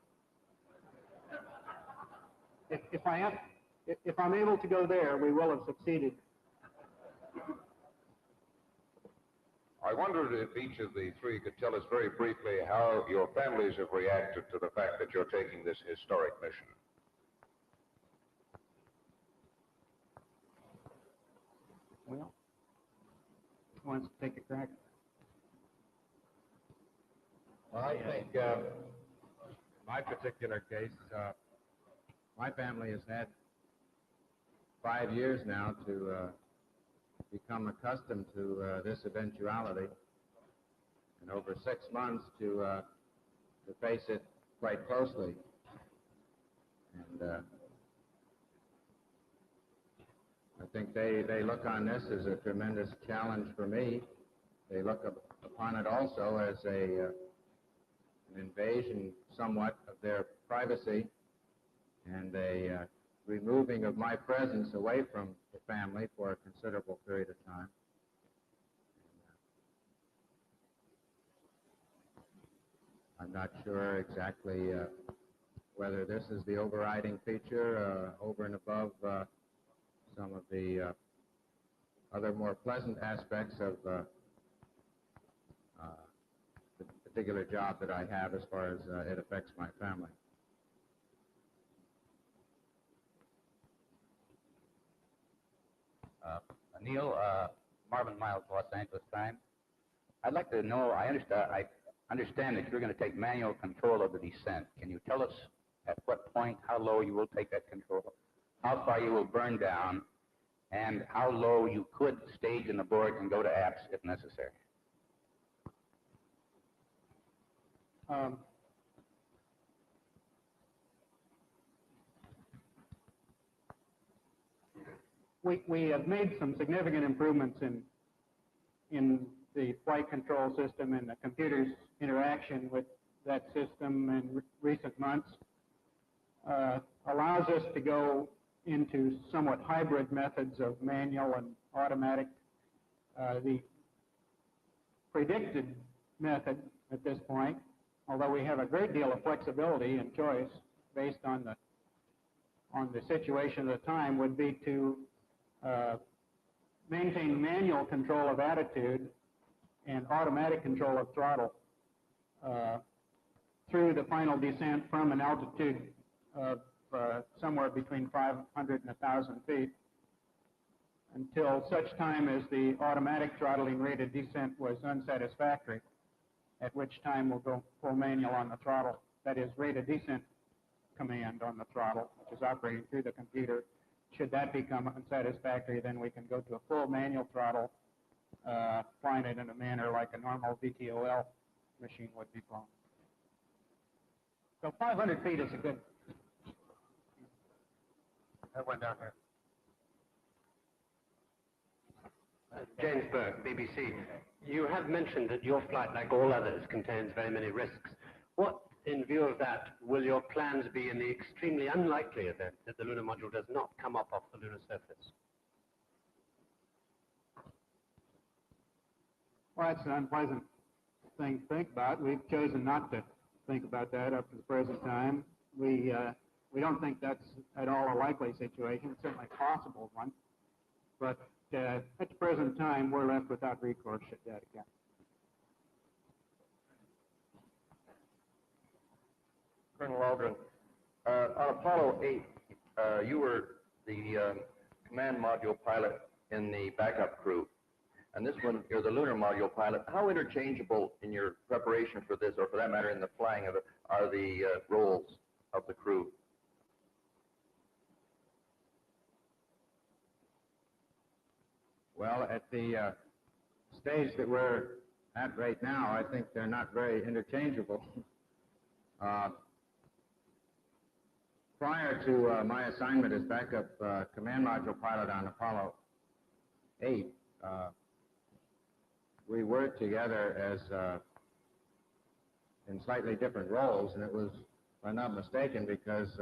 If I'm able to go there, we will have succeeded. I wondered if each of the three could tell us very briefly how your families have reacted to the fact that you're taking this historic mission. Well, who wants to take a crack? Well, I think in my particular case, my family has had 5 years now to become accustomed to this eventuality, and over 6 months to face it quite closely. And I think they look on this as a tremendous challenge for me. They look upon it also as an invasion somewhat of their privacy and a removing of my presence away from the family for a considerable period of time. I'm not sure exactly whether this is the overriding feature over and above some of the other more pleasant aspects of the particular job that I have as far as it affects my family. Neil, Marvin Miles, Los Angeles Times. I'd like to know, I understand that you're going to take manual control of the descent. Can you tell us at what point, how low you will take that control, how far you will burn down, and how low you could stage an abort and go to apps if necessary? We have made some significant improvements in the flight control system and the computer's interaction with that system in recent months. Allows us to go into somewhat hybrid methods of manual and automatic. The predicted method at this point, although we have a great deal of flexibility and choice based on the situation at the time, would be to maintain manual control of attitude and automatic control of throttle through the final descent from an altitude of somewhere between 500 and 1,000 feet until such time as the automatic throttling rate of descent was unsatisfactory, at which time we'll go full manual on the throttle. That is, rate of descent command on the throttle, which is operating through the computer. Should that become unsatisfactory, then we can go to a full manual throttle, flying it in a manner like a normal VTOL machine would be flown. So 500 feet is a good. That went down here. James Burke, BBC. You have mentioned that your flight, like all others, contains very many risks. What, in view of that, will your plans be in the extremely unlikely event that the lunar module does not come up off the lunar surface? Well, it's an unpleasant thing to think about. We've chosen not to think about that up to the present time. We don't think that's at all a likely situation. It's certainly a possible one. But at the present time, we're left without recourse should that occur. Colonel Aldrin, on Apollo 8, you were the command module pilot in the backup crew. And this one, you're the lunar module pilot. How interchangeable in your preparation for this, or for that matter in the flying of it, are the roles of the crew? Well, at the stage that we're at right now, I think they're not very interchangeable. Prior to my assignment as backup command module pilot on Apollo 8, we worked together as in slightly different roles, and it was, if I'm not mistaken, because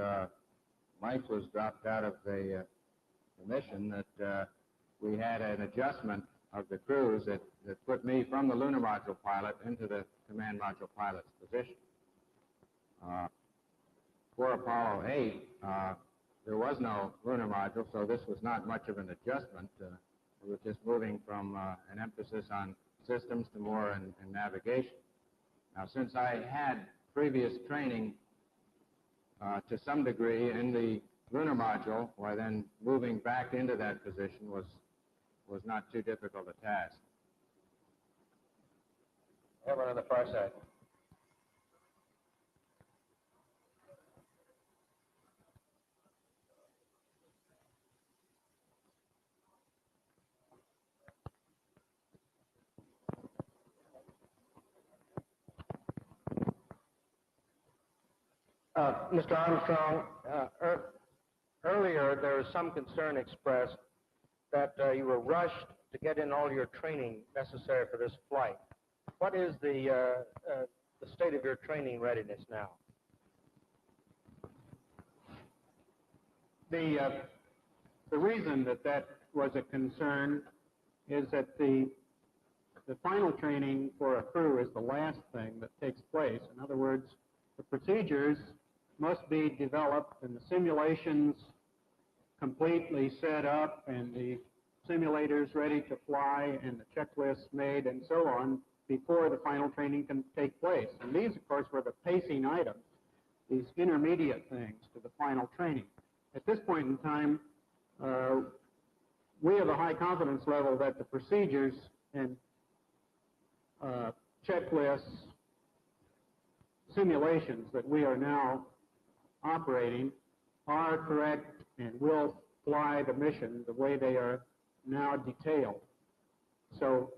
Mike was dropped out of the mission that we had an adjustment of the crews that put me from the lunar module pilot into the command module pilot's position. For Apollo 8, there was no lunar module, so this was not much of an adjustment. It was just moving from an emphasis on systems to more in navigation. Now, since I had previous training to some degree in the lunar module, why then moving back into that position was not too difficult a task. How about on the far side? Mr. Armstrong, earlier there was some concern expressed that you were rushed to get in all your training necessary for this flight. What is the state of your training readiness now? The reason that was a concern is that the final training for a crew is the last thing that takes place. In other words, the procedures must be developed and the simulations completely set up and the simulators ready to fly and the checklists made and so on before the final training can take place. And these, of course, were the pacing items, these intermediate things to the final training. At this point in time, we have a high confidence level that the procedures and checklists, simulations that we are now operating are correct and will fly the mission the way they are now detailed. So,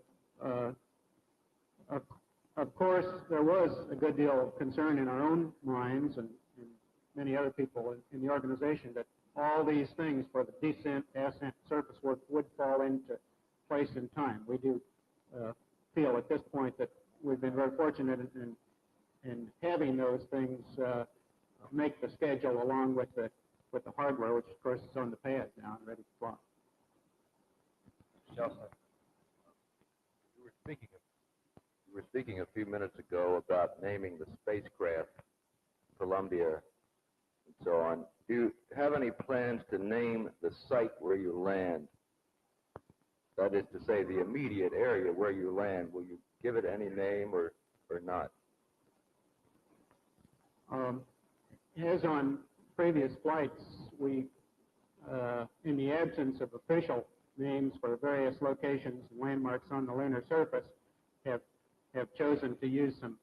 of course, there was a good deal of concern in our own minds and many other people in the organization that all these things for the descent, ascent, surface work would fall into place in time. We do feel at this point that we've been very fortunate in having those things make the schedule along with the hardware, which of course is on the pad now and ready to fly. You were speaking a few minutes ago about naming the spacecraft Columbia and so on. Do you have any plans to name the site where you land? That is to say, the immediate area where you land. Will you give it any name or not? As on previous flights, we, in the absence of official names for various locations and landmarks on the lunar surface, have chosen to use some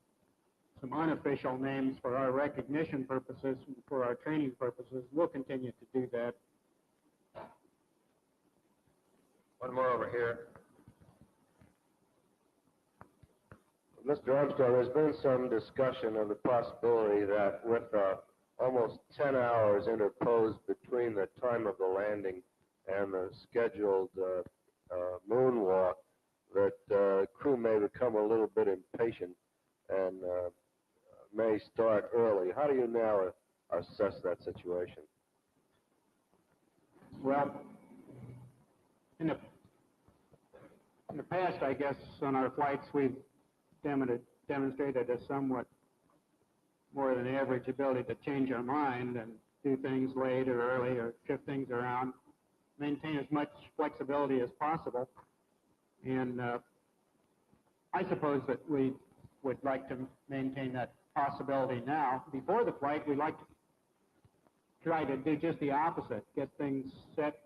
unofficial names for our recognition purposes and for our training purposes. We'll continue to do that. One more over here. Mr. Armstrong, there's been some discussion of the possibility that with almost 10 hours interposed between the time of the landing and the scheduled moonwalk, that crew may become a little bit impatient and may start early. How do you now assess that situation? Well, in the past, I guess, on our flights, we've demonstrated a somewhat more than average ability to change our mind and do things late or early or shift things around, maintain as much flexibility as possible. And I suppose that we would like to maintain that possibility now. Before the flight, we'd like to try to do just the opposite, get things set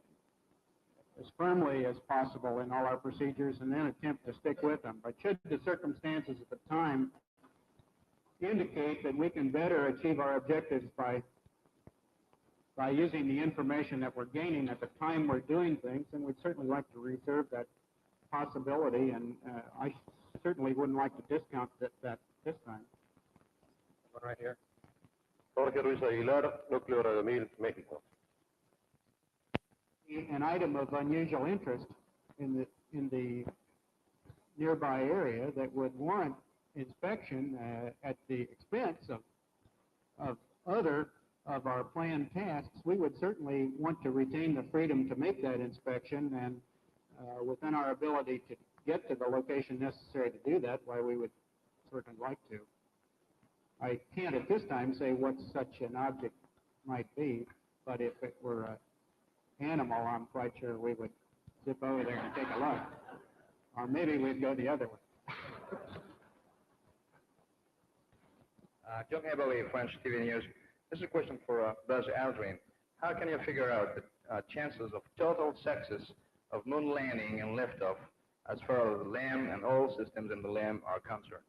as firmly as possible in all our procedures and then attempt to stick with them. But should the circumstances at the time indicate that we can better achieve our objectives by using the information that we're gaining at the time we're doing things, then we'd certainly like to reserve that possibility, and I certainly wouldn't like to discount that this time. One right here. Jorge Luis Aguilar, Núcleo Radio 1000, México. An item of unusual interest in the nearby area that would warrant inspection at the expense of other of our planned tasks, we would certainly want to retain the freedom to make that inspection, and within our ability to get to the location necessary to do that, why we would certainly like to. I can't at this time say what such an object might be, but if it were an animal, I'm quite sure we would zip over there and take a look. Or maybe we'd go the other way. John Ebele, French TV News. This is a question for Buzz Aldrin. How can you figure out the chances of total success of moon landing and liftoff as far as the LEM and all systems in the LEM are concerned?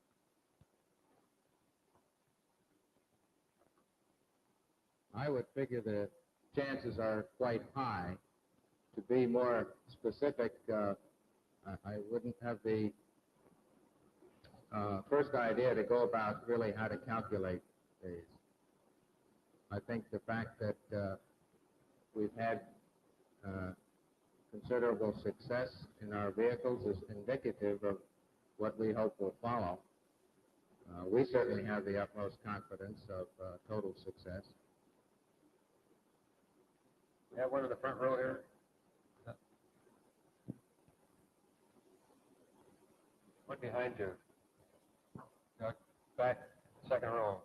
I would figure the chances are quite high. To be more specific, I wouldn't have the first idea to go about really how to calculate these. I think the fact that we've had considerable success in our vehicles is indicative of what we hope will follow. We certainly have the utmost confidence of total success. We have one in the front row here. One behind you. Back, second row.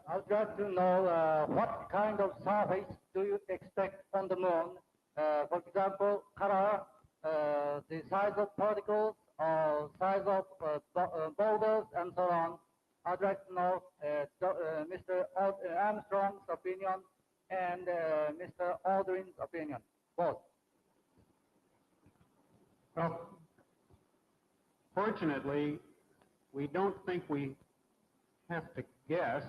I'd like to know what kind of surface do you expect on the moon? For example, color, the size of particles, size of boulders, and so on. I'd like to know Mr. Armstrong's opinion and Mr. Aldrin's opinion, both. Well, fortunately, we don't think we have to guess.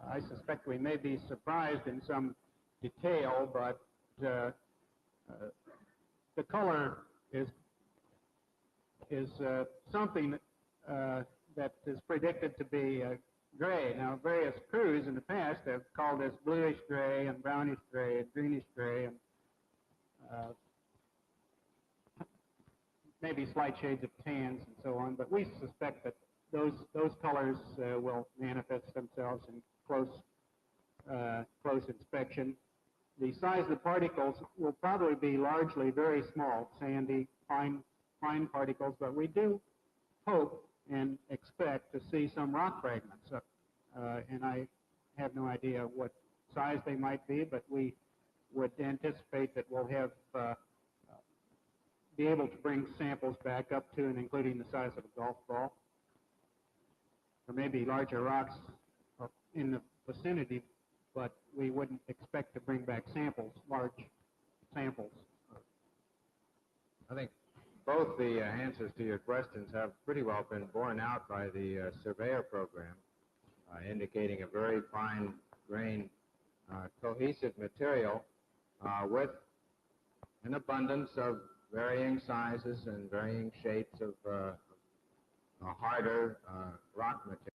I suspect we may be surprised in some detail, but the color is something that is predicted to be gray. Now, various crews in the past have called this bluish gray and brownish gray and greenish gray and maybe slight shades of tans and so on, but we suspect that those colors will manifest themselves in close inspection. The size of the particles will probably be largely very small, sandy, fine particles, but we do hope and expect to see some rock fragments. And I have no idea what size they might be, but we would anticipate that we'll have be able to bring samples back up to and including the size of a golf ball. There may be larger rocks in the vicinity, but we wouldn't expect to bring back large samples. I think both the answers to your questions have pretty well been borne out by the surveyor program, indicating a very fine-grained, cohesive material with an abundance of varying sizes and varying shapes of harder rock material.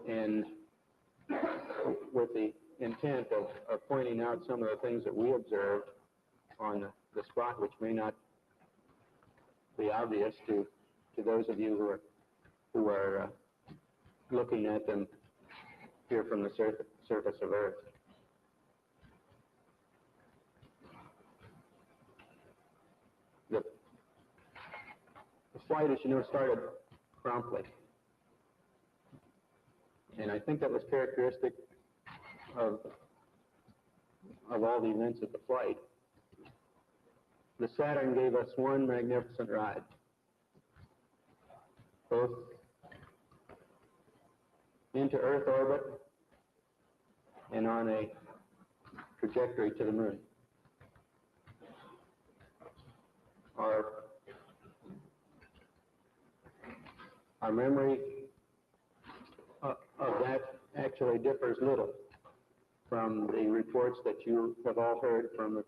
and with the intent of pointing out some of the things that we observed on the spot, which may not be obvious to those of you who are looking at them here from the surface of Earth. The flight, as you know, started promptly. And I think that was characteristic of all the events of the flight. The Saturn gave us one magnificent ride, both into Earth orbit and on a trajectory to the moon. Our memory of that actually differs little from the reports that you have all heard from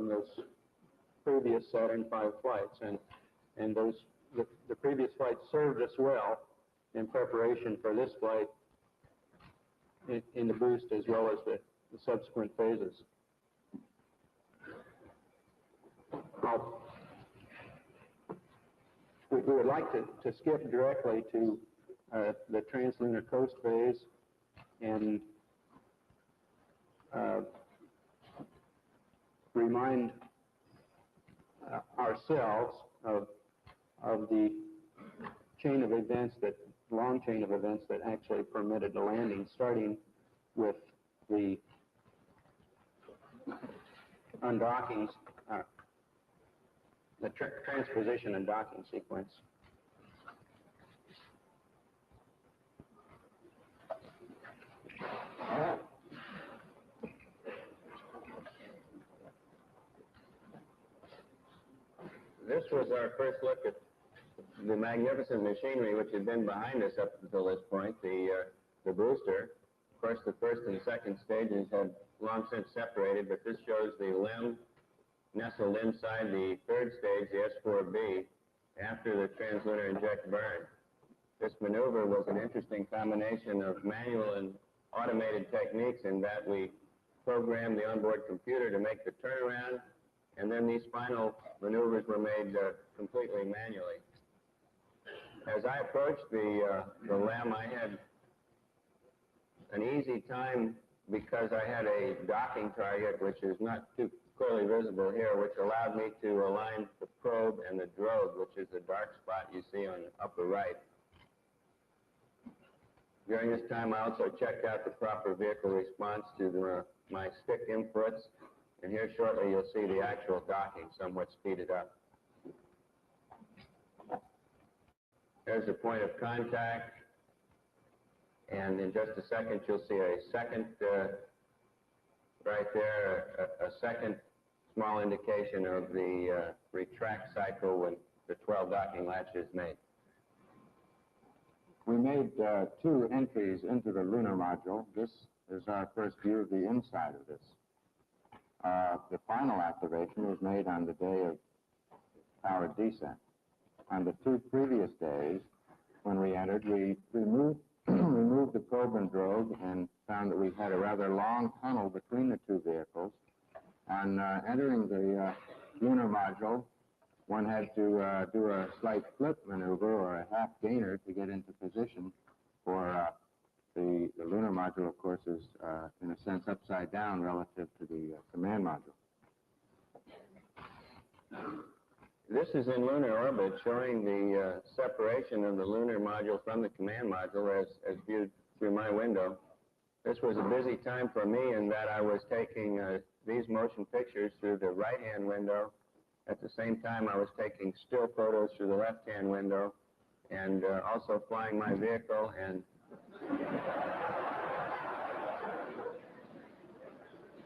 those previous Saturn V flights, and the previous flights served us well in preparation for this flight in the boost as well as the subsequent phases. We would like to skip directly to the translunar coast phase and remind ourselves of the chain of events, long chain of events that actually permitted the landing, starting with the undockings, the transposition and docking sequence. This was our first look at the magnificent machinery which had been behind us up until this point, the booster. Of course, the first and second stages had long since separated, but this shows the LEM nestled inside the third stage, the S4B, after the translunar inject burn. This maneuver was an interesting combination of manual and automated techniques in that we programmed the onboard computer to make the turnaround, and then these final maneuvers were made completely manually. As I approached the LEM, I had an easy time because I had a docking target, which is not too clearly visible here, which allowed me to align the probe and the drogue, which is the dark spot you see on the upper right. During this time, I also checked out the proper vehicle response to my stick inputs, and here shortly you'll see the actual docking somewhat speeded up. There's the point of contact, and in just a second you'll see a second, right there, a second small indication of the retract cycle when the 12 docking latch is made. We made 2 entries into the lunar module. This is our first view of the inside of this. The final activation was made on the day of powered descent. On the 2 previous days, when we entered, we removed the probe and drogue and found that we had a rather long tunnel between the 2 vehicles. On entering the lunar module, one had to do a slight flip maneuver or a half gainer to get into position for the lunar module, of course, is in a sense upside down relative to the command module. This is in lunar orbit, showing the separation of the lunar module from the command module as viewed through my window. This was a busy time for me in that I was taking these motion pictures through the right-hand window. At the same time, I was taking still photos through the left-hand window, and also flying my vehicle and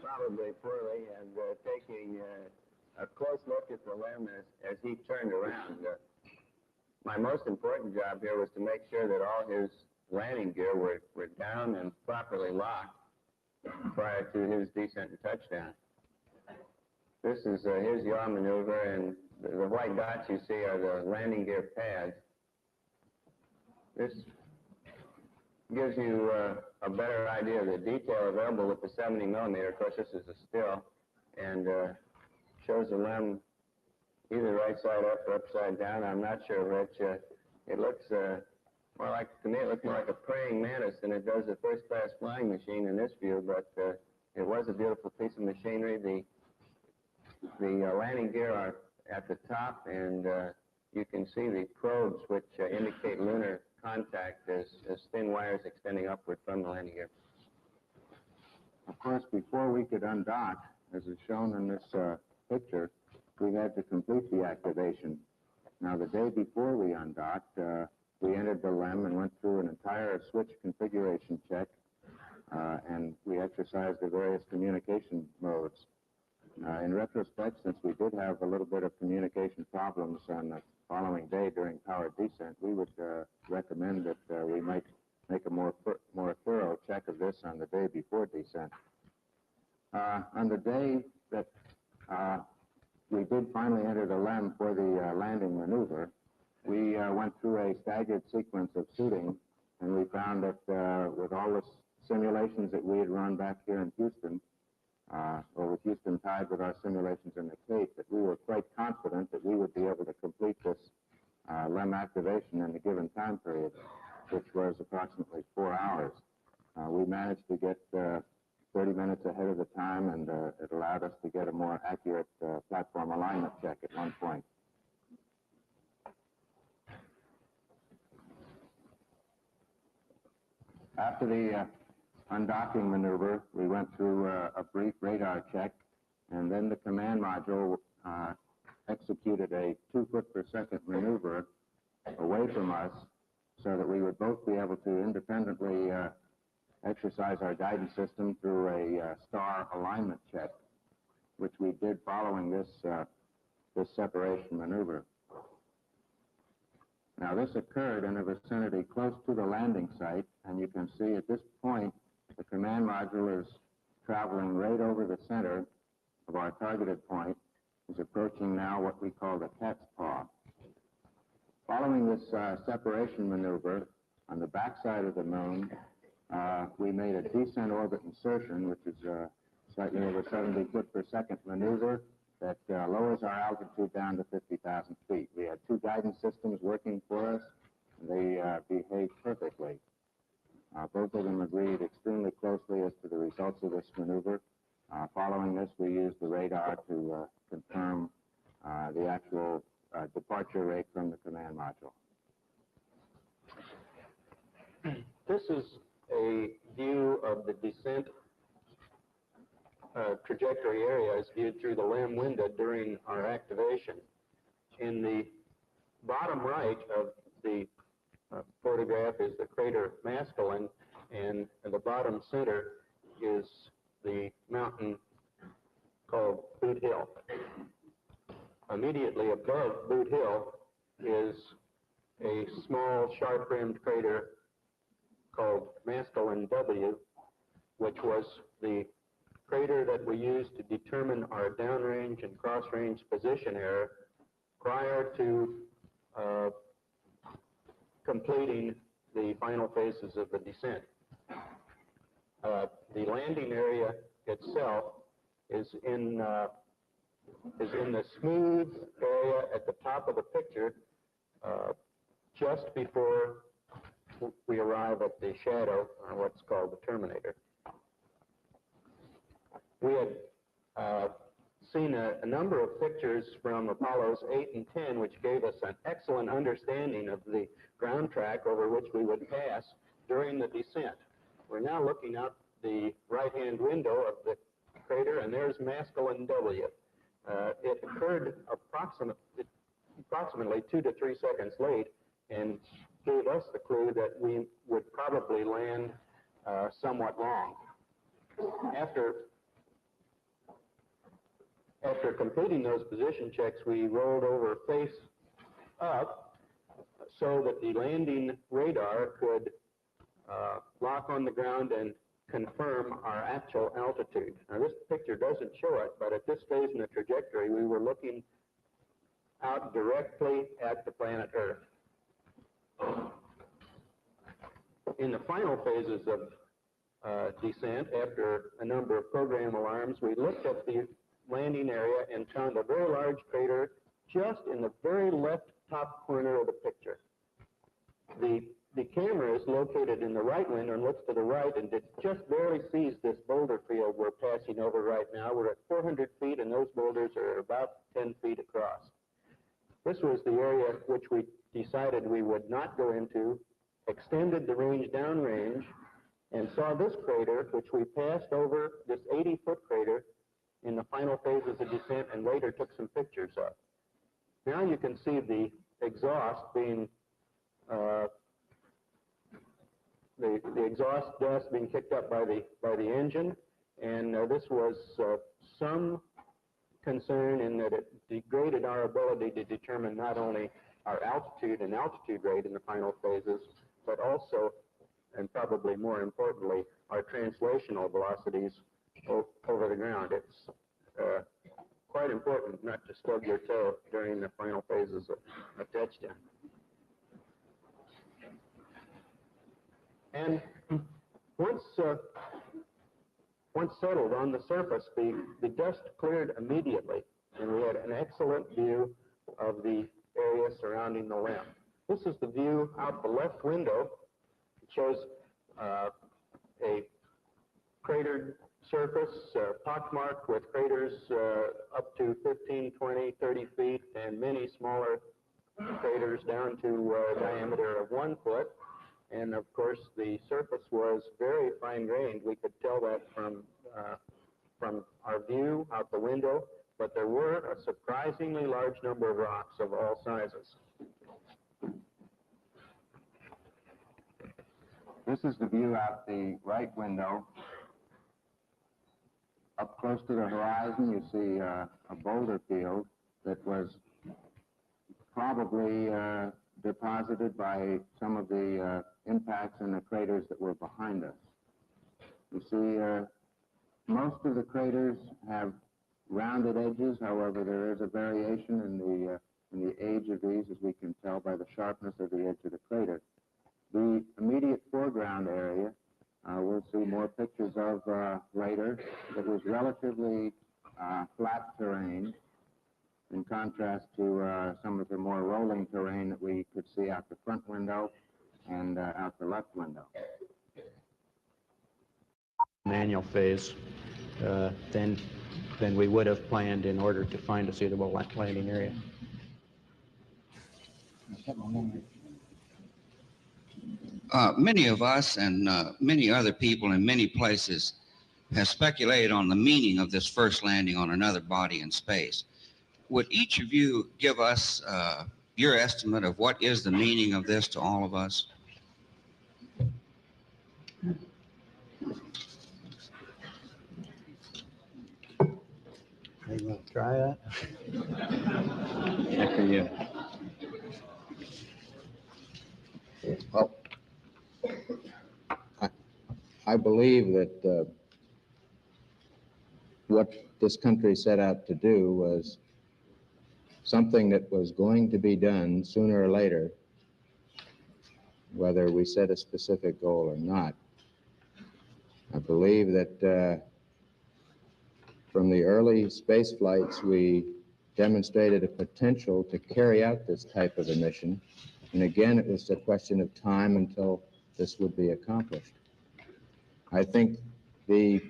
probably poorly, and taking a close look at the LEM as he turned around. My most important job here was to make sure that all his landing gear were down and properly locked prior to his descent and touchdown. This is his yaw maneuver, and the white dots you see are the landing gear pads. gives you a better idea of the detail available with the 70 millimeter. Of course, this is a still, and shows the limb either right side up or upside down. I'm not sure which. It looks more like, to me, it looks more like a praying mantis than it does a first-class flying machine in this view, but it was a beautiful piece of machinery. The landing gear are at the top, and you can see the probes which indicate lunar contact as thin wires extending upward from the landing gear. Of course, before we could undock, as is shown in this picture, we had to complete the activation. Now, the day before we undocked, we entered the LEM and went through an entire switch configuration check, and we exercised the various communication modes. In retrospect, since we did have a little bit of communication problems on the following day during powered descent, we would recommend that we might make a more thorough check of this on the day before descent. On the day that we did finally enter the LEM for the landing maneuver, we went through a staggered sequence of suiting, and we found that with all the simulations that we had run back here in Houston, or with Houston tied with our simulations in the Cape, that we were quite confident that we would be able to complete this LEM activation in the given time period, which was approximately 4 hours. We managed to get 30 minutes ahead of the time, and it allowed us to get a more accurate platform alignment check at one point. After the undocking maneuver, we went through a brief radar check, and then the command module executed a 2 foot per second maneuver away from us so that we would both be able to independently exercise our guidance system through a star alignment check, which we did following this separation maneuver. Now, this occurred in a vicinity close to the landing site, and you can see at this point the command module is traveling right over the center of our targeted point, is approaching now what we call the cat's paw. Following this separation maneuver, on the backside of the moon, we made a descent orbit insertion, which is slightly over 70 foot per second maneuver that lowers our altitude down to 50,000 feet. We had 2 guidance systems working for us, and they behaved perfectly. Both of them agreed extremely closely as to the results of this maneuver. Following this, we used the radar to confirm the actual departure rate from the command module. This is a view of the descent trajectory area as viewed through the LEM window during our activation. In the bottom right of the photograph is the crater Maskelyne, and in the bottom center is the mountain called Boot Hill. Immediately above Boot Hill is a small sharp-rimmed crater called Maskelyne W, which was the crater that we used to determine our downrange and cross-range position error prior to completing the final phases of the descent. The landing area itself is in the smooth area at the top of the picture, just before we arrive at the shadow, or what's called the terminator. We had seen a number of pictures from Apollos 8 and 10, which gave us an excellent understanding of the ground track over which we would pass during the descent. We're now looking out the right-hand window of the crater, and there's Maskelyne W. It occurred approximately 2 to 3 seconds late, and gave us the clue that we would probably land somewhat long. After completing those position checks, we rolled over face up so that the landing radar could lock on the ground and confirm our actual altitude. Now, this picture doesn't show it, but at this phase in the trajectory, we were looking out directly at the planet Earth. in the final phases of descent, after a number of program alarms, we looked at the landing area and found a very large crater just in the very left top corner of the picture. The camera is located in the right window and looks to the right, and it just barely sees this boulder field we're passing over right now. We're at 400 feet, and those boulders are about 10 feet across. This was the area which we decided we would not go into, extended the range downrange, and saw this crater, which we passed over, this 80-foot crater, in the final phases of descent, and later took some pictures of. Now you can see the exhaust being the exhaust dust being kicked up by the engine, and this was some concern in that it degraded our ability to determine not only our altitude and altitude rate in the final phases, but also, and probably more importantly, our translational velocities over the ground. It's quite important not to stub your toe during the final phases of touchdown. And once settled on the surface, the dust cleared immediately, and we had an excellent view of the area surrounding the limb. This is the view out the left window. It shows a cratered surface, pockmarked with craters up to 15, 20, 30 feet, and many smaller craters down to a diameter of 1 foot. And of course, the surface was very fine-grained. We could tell that from our view out the window, but there were a surprisingly large number of rocks of all sizes. This is the view out the right window. Up close to the horizon, you see a boulder field that was probably deposited by some of the impacts in the craters that were behind us. You see, most of the craters have rounded edges. However, there is a variation in the age of these, as we can tell by the sharpness of the edge of the crater. The immediate foreground area, we'll see more pictures of later. It was relatively flat terrain, in contrast to some of the more rolling terrain that we could see out the front window and out the left window. Manual phase than we would have planned in order to find a suitable landing area. Many of us and many other people in many places have speculated on the meaning of this first landing on another body in space. Would each of you give us your estimate of what is the meaning of this to all of us? You want to try that? After you. Well, I believe that what this country set out to do was something that was going to be done sooner or later, whether we set a specific goal or not. I believe that from the early space flights, we demonstrated a potential to carry out this type of a mission. And again, it was a question of time until this would be accomplished. I think the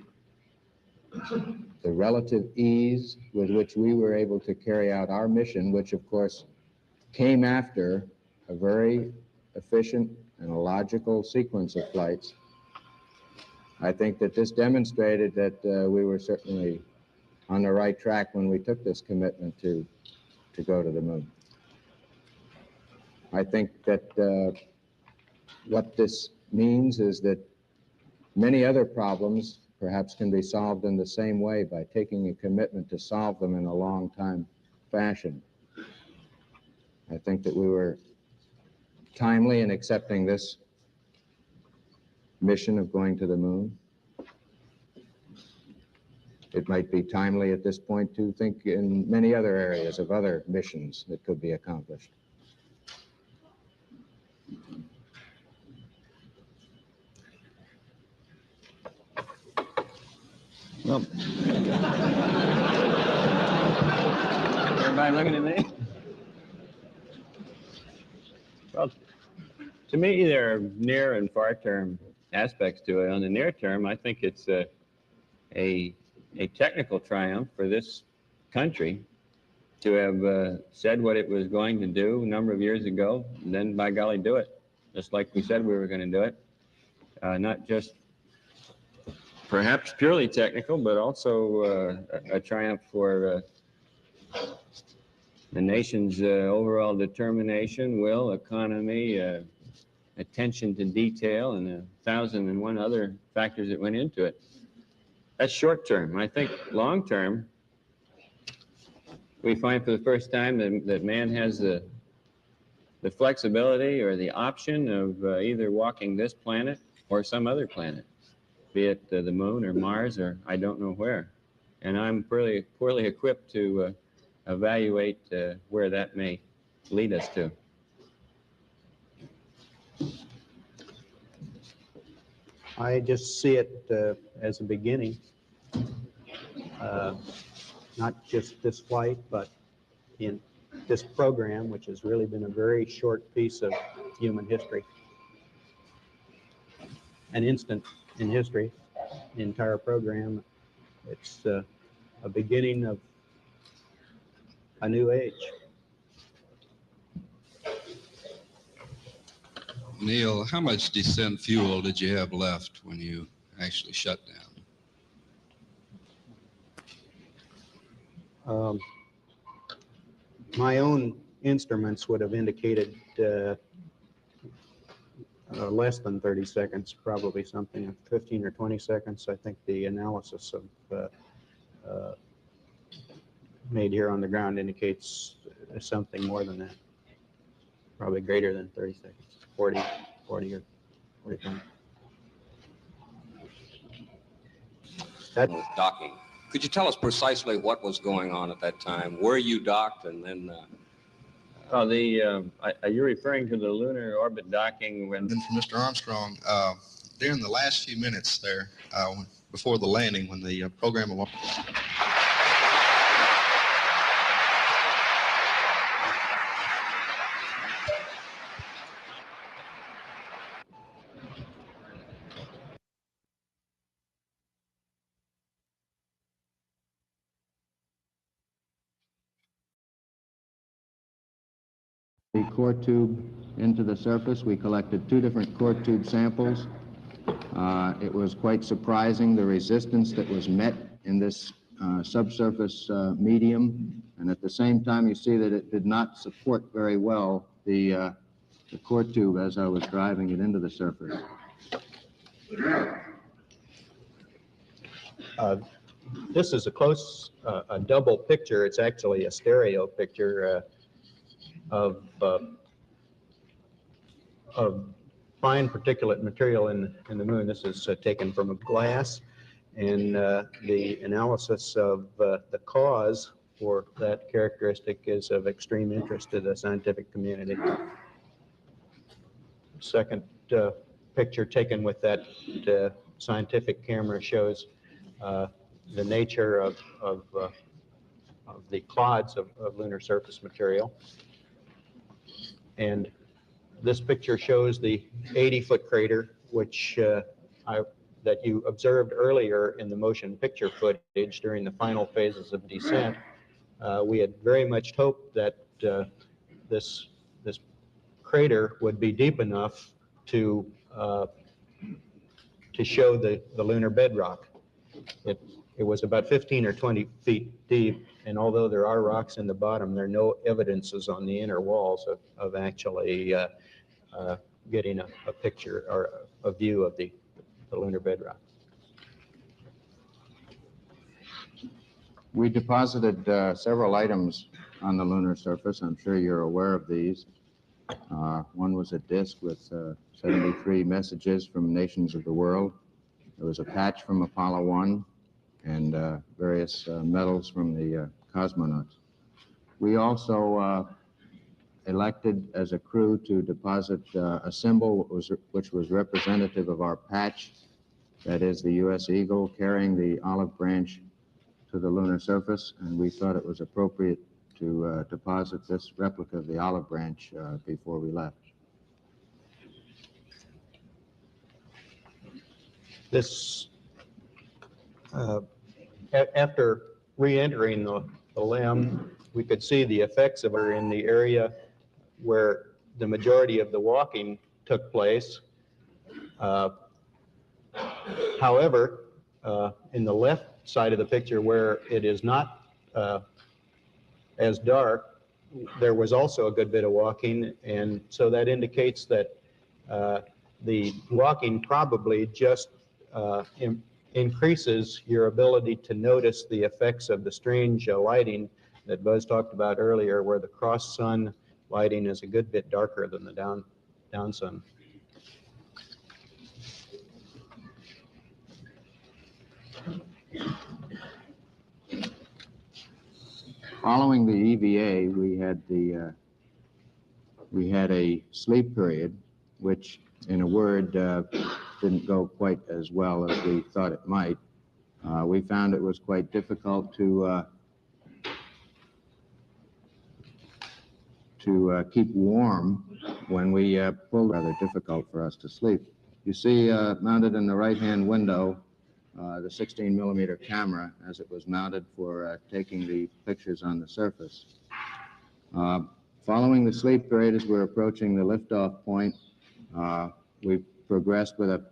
relative ease with which we were able to carry out our mission, which of course came after a very efficient and a logical sequence of flights, I think that this demonstrated that we were certainly on the right track when we took this commitment to go to the moon. I think that what this means is that many other problems perhaps can be solved in the same way by taking a commitment to solve them in a long time fashion. I think that we were timely in accepting this mission of going to the moon. It might be timely at this point to think in many other areas of other missions that could be accomplished. Everybody looking at me? Well, to me, there are near and far-term aspects to it. On the near term, I think it's a technical triumph for this country to have said what it was going to do a number of years ago, and then, by golly, do it, just like we said we were going to do it. Not just perhaps purely technical, but also a triumph for the nation's overall determination, will, economy, attention to detail, and 1,001 other factors that went into it. That's short term. I think long term, we find for the first time that man has the flexibility or the option of either walking this planet or some other planet, be it the moon or Mars or I don't know where. And I'm poorly equipped to evaluate where that may lead us to. I just see it as a beginning, not just this flight, but in this program, which has really been a very short piece of human history. An instant in history, the entire program. It's a beginning of a new age. Neil, how much descent fuel did you have left when you actually shut down? My own instruments would have indicated less than 30 seconds, probably something like 15 or 20 seconds. I think the analysis of made here on the ground indicates something more than that, probably greater than 30 seconds, 40 or 45. That was docking. Could you tell us precisely what was going on at that time? Where you docked, and then? Are you referring to the lunar orbit docking when? And for Mr. Armstrong, during the last few minutes there, before the landing, when the program. The core tube into the surface. We collected 2 different core tube samples. It was quite surprising the resistance that was met in this subsurface medium, and at the same time you see that it did not support very well the core tube as I was driving it into the surface. This is a close, a double picture. It's actually a stereo picture of fine particulate material in the moon. This is taken from a glass, and the analysis of the cause for that characteristic is of extreme interest to the scientific community. Second picture taken with that scientific camera shows the nature of the clods of lunar surface material. And this picture shows the 80-foot crater, which that you observed earlier in the motion picture footage during the final phases of descent. We had very much hoped that this crater would be deep enough to show the lunar bedrock. It was about 15 or 20 feet deep, and although there are rocks in the bottom, there are no evidences on the inner walls of actually getting a picture or a view of the lunar bedrock. We deposited several items on the lunar surface. I'm sure you're aware of these. One was a disk with 73 messages from nations of the world. There was a patch from Apollo 1 and various medals from the cosmonauts. We also elected as a crew to deposit a symbol which was representative of our patch that is the U.S. Eagle carrying the olive branch to the lunar surface, and we thought it was appropriate to deposit this replica of the olive branch before we left. This, after re-entering the limb, we could see the effects of her in the area where the majority of the walking took place. However, in the left side of the picture where it is not as dark, there was also a good bit of walking, and so that indicates that the walking probably just increases your ability to notice the effects of the strange lighting that Buzz talked about earlier, where the cross-sun lighting is a good bit darker than the down sun. Following the EVA, we had a sleep period, which, in a word, didn't go quite as well as we thought it might. We found it was quite difficult to keep warm when we pulled. Rather difficult for us to sleep. You see, mounted in the right-hand window, the 16-millimeter camera as it was mounted for taking the pictures on the surface. Following the sleep period, as we're approaching the liftoff point, we progressed with a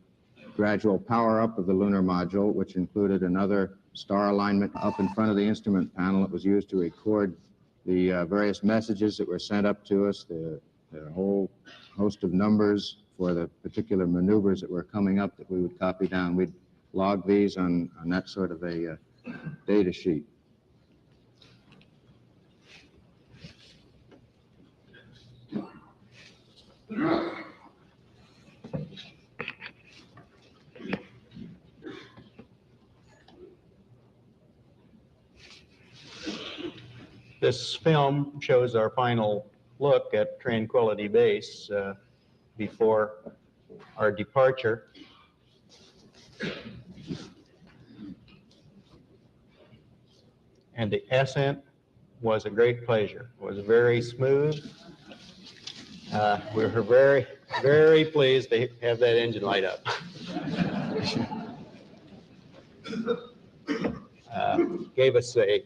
gradual power-up of the lunar module, which included another star alignment up in front of the instrument panel. It was used to record the various messages that were sent up to us, the whole host of numbers for the particular maneuvers that were coming up that we would copy down. We'd log these on that sort of a data sheet. This film shows our final look at Tranquility Base before our departure. And the ascent was a great pleasure. It was very smooth. We were very, very pleased to have that engine light up. Gave us an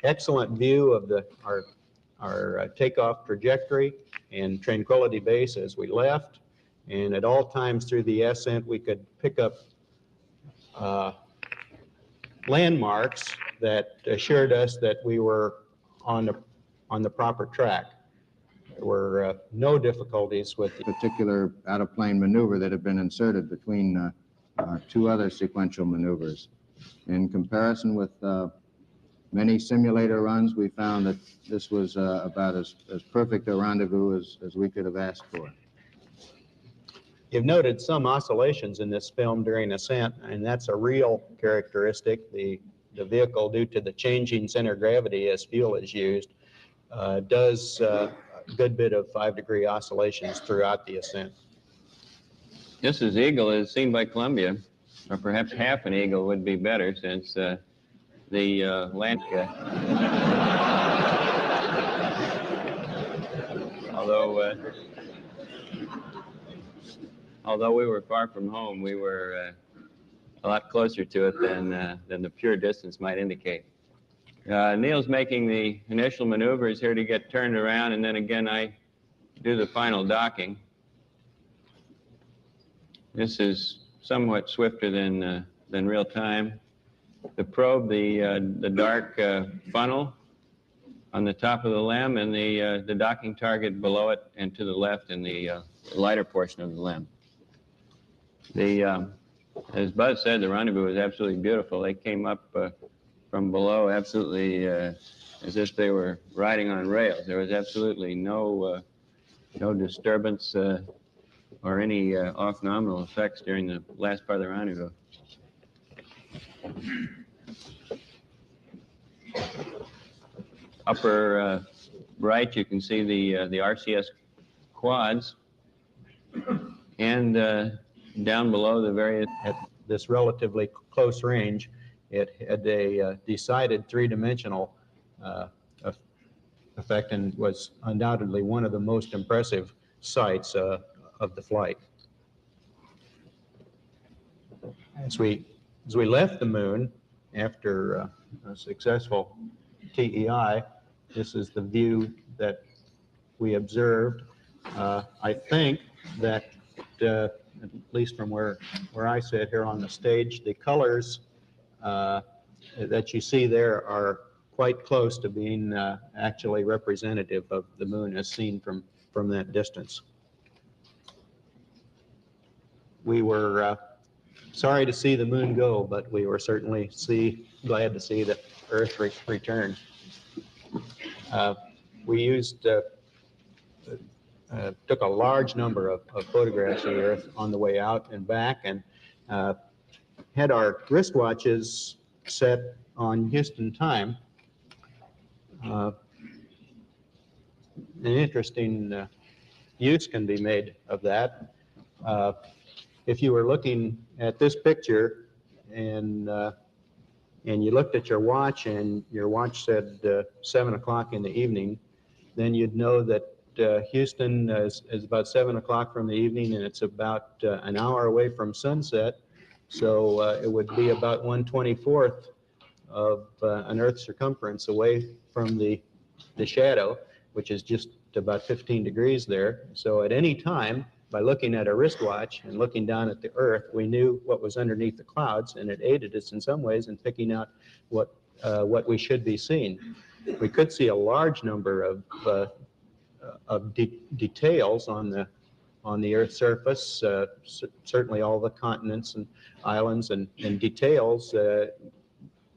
excellent view of our takeoff trajectory and Tranquility Base as we left. And at all times through the ascent, we could pick up landmarks that assured us that we were on the proper track. There were no difficulties with the particular out-of-plane maneuver that had been inserted between two other sequential maneuvers. In comparison with many simulator runs, we found that this was about as perfect a rendezvous as we could have asked for. You've noted some oscillations in this film during ascent, and that's a real characteristic. The vehicle, due to the changing center of gravity as fuel is used, does a good bit of 5-degree oscillations throughout the ascent. This is Eagle as seen by Columbia, or perhaps half an Eagle would be better, since the Lanka, although we were far from home, we were a lot closer to it than the pure distance might indicate. Neil's making the initial maneuvers here to get turned around, and then again I do the final docking. This is somewhat swifter than real time. The probe, the dark funnel on the top of the LEM, and the docking target below it and to the left in the lighter portion of the LEM. As Buzz said, the rendezvous was absolutely beautiful. They came up from below absolutely as if they were riding on rails. There was absolutely no disturbance or any off-nominal effects during the last part of the rendezvous. Upper right, you can see the RCS quads, and Down below the various... At this relatively close range, it had a decided three-dimensional effect and was undoubtedly one of the most impressive sights of the flight. As we left the moon after a successful TEI, this is the view that we observed. I think that, at least from where I sit here on the stage, the colors that you see there are quite close to being actually representative of the moon as seen from that distance. We were sorry to see the moon go, but we were certainly glad to see the Earth return. We used took a large number of photographs of the Earth on the way out and back, and had our wristwatches set on Houston time. An interesting use can be made of that. If you were looking at this picture and you looked at your watch and your watch said 7 o'clock in the evening, then you'd know that Houston is about 7 o'clock from the evening, and it's about an hour away from sunset. So it would be about 1/24th of an Earth's circumference away from the shadow, which is just about 15 degrees there. So at any time, by looking at a wristwatch and looking down at the Earth, we knew what was underneath the clouds, and it aided us in some ways in picking out what we should be seeing. We could see a large number of details on the Earth's surface, certainly all the continents and islands and details,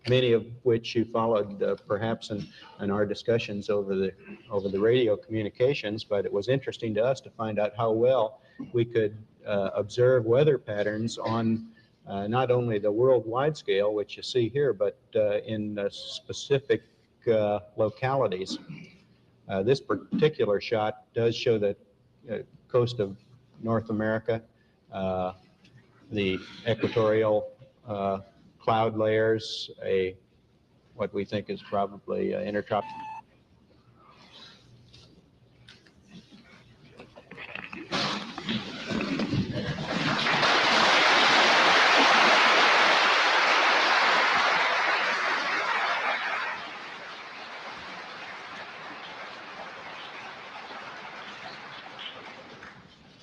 many of which you followed perhaps in our discussions over the radio communications. But it was interesting to us to find out how well we could observe weather patterns on not only the worldwide scale, which you see here, but in specific localities. This particular shot does show the coast of North America, the equatorial cloud layers, what we think is probably intertropical.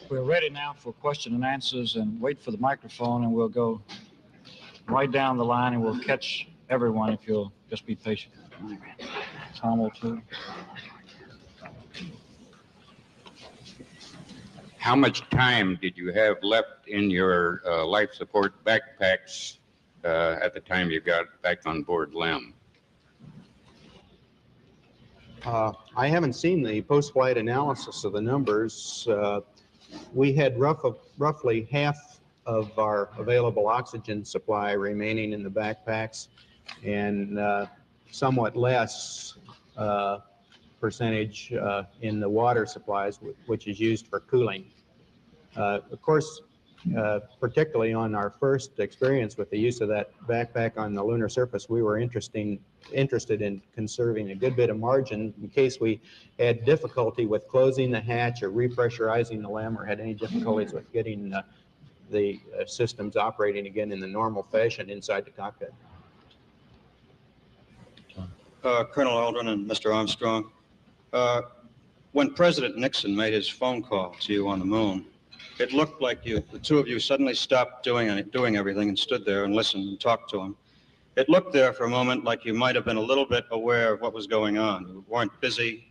We're ready now for question and answers, and wait for the microphone, and we'll go right down the line, and we'll catch everyone if you'll just be patient. Tom will too. How much time did you have left in your life support backpacks at the time you got back on board LEM? I haven't seen the post-flight analysis of the numbers. We had roughly half of our available oxygen supply remaining in the backpacks, and somewhat less percentage in the water supplies, which is used for cooling. Of course, particularly on our first experience with the use of that backpack on the lunar surface, we were interested in conserving a good bit of margin in case we had difficulty with closing the hatch or repressurizing the LEM, or had any difficulties with getting the systems operating again in the normal fashion inside the cockpit. Colonel Aldrin and Mr. Armstrong, when President Nixon made his phone call to you on the moon, it looked like the two of you suddenly stopped doing everything and stood there and listened and talked to him. It looked there for a moment like you might have been a little bit aware of what was going on. You weren't busy.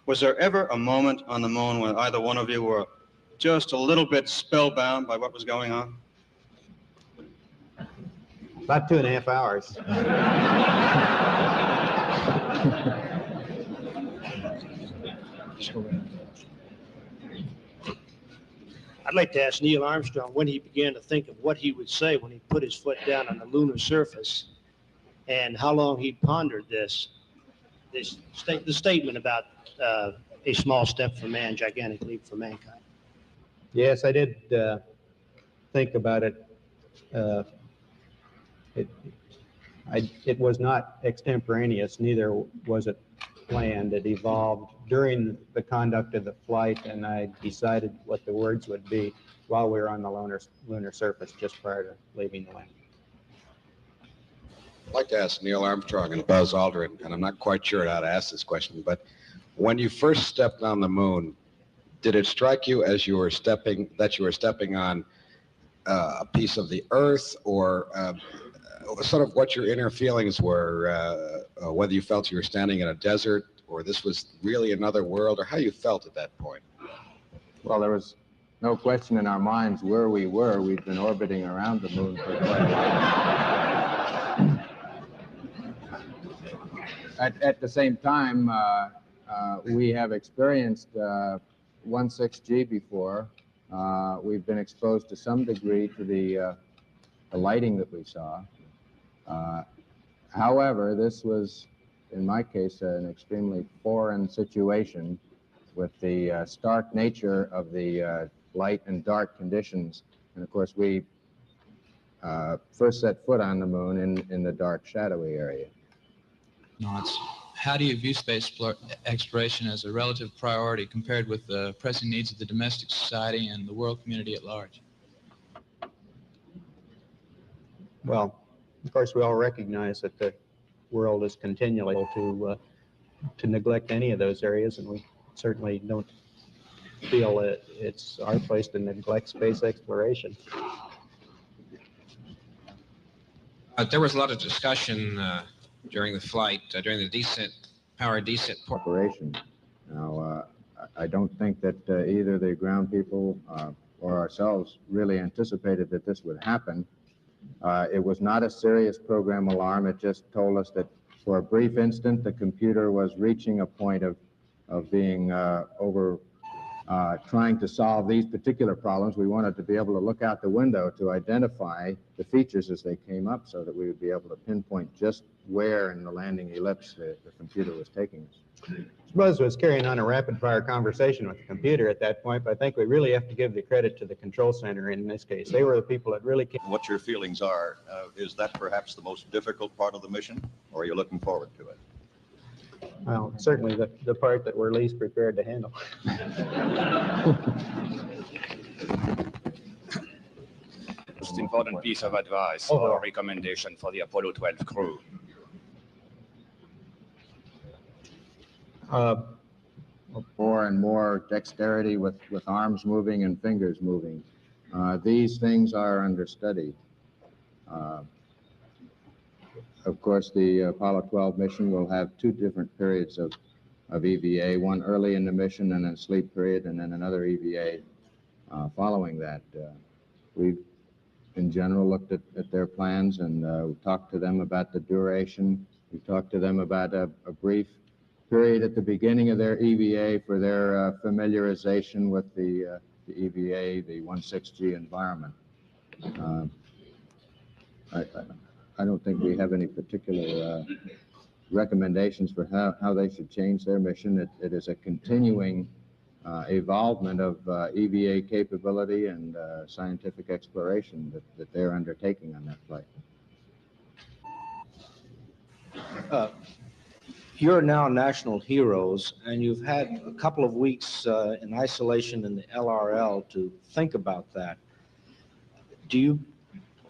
Was there ever a moment on the moon when either one of you were just a little bit spellbound by what was going on? About 2.5 hours. I'd like to ask Neil Armstrong when he began to think of what he would say when he put his foot down on the lunar surface, and how long he pondered the statement about a small step for man, gigantic leap for mankind. Yes, I did think about it, it was not extemporaneous, neither was it planned. It evolved during the conduct of the flight, and I decided what the words would be while we were on the lunar surface just prior to leaving the land. I'd like to ask Neil Armstrong and Buzz Aldrin, and I'm not quite sure how to ask this question, but when you first stepped on the moon, did it strike you as you were stepping on a piece of the Earth, or sort of what your inner feelings were, whether you felt you were standing in a desert, or this was really another world, or how you felt at that point? Well, there was no question in our minds where we were. We'd been orbiting around the moon for quite a while. At the same time, we have experienced 16G before. We've been exposed to some degree to the lighting that we saw. However, this was, in my case, an extremely foreign situation with the stark nature of the light and dark conditions. And of course, we first set foot on the moon in the dark, shadowy area. How do you view space exploration as a relative priority compared with the pressing needs of the domestic society and the world community at large? Well, of course, we all recognize that the world is continually to neglect any of those areas, and we certainly don't feel that it's our place to neglect space exploration. There was a lot of discussion during the flight, during the power descent operation. Now, I don't think that either the ground people or ourselves really anticipated that this would happen. It was not a serious program alarm. It just told us that for a brief instant, the computer was reaching a point of being trying to solve these particular problems. We wanted to be able to look out the window to identify the features as they came up so that we would be able to pinpoint just where in the landing ellipse the computer was taking us. Buzz was carrying on a rapid-fire conversation with the computer at that point, but I think we really have to give the credit to the control center in this case. They were the people that really came. What your feelings are, is that perhaps the most difficult part of the mission, or are you looking forward to it? Well, certainly the part that we're least prepared to handle. Most important piece of advice or recommendation for the Apollo 12 crew. More and more dexterity with arms moving and fingers moving. These things are under study. Of course, the Apollo 12 mission will have two different periods of EVA, one early in the mission and then sleep period, and then another EVA following that. We've, in general, looked at their plans and talked to them about the duration. We talked to them about a brief period at the beginning of their EVA for their familiarization with the EVA, the 16G environment. I don't think we have any particular recommendations for how they should change their mission. It is a continuing evolvement of EVA capability and scientific exploration that they're undertaking on that flight. You're now national heroes, and you've had a couple of weeks in isolation in the LRL to think about that.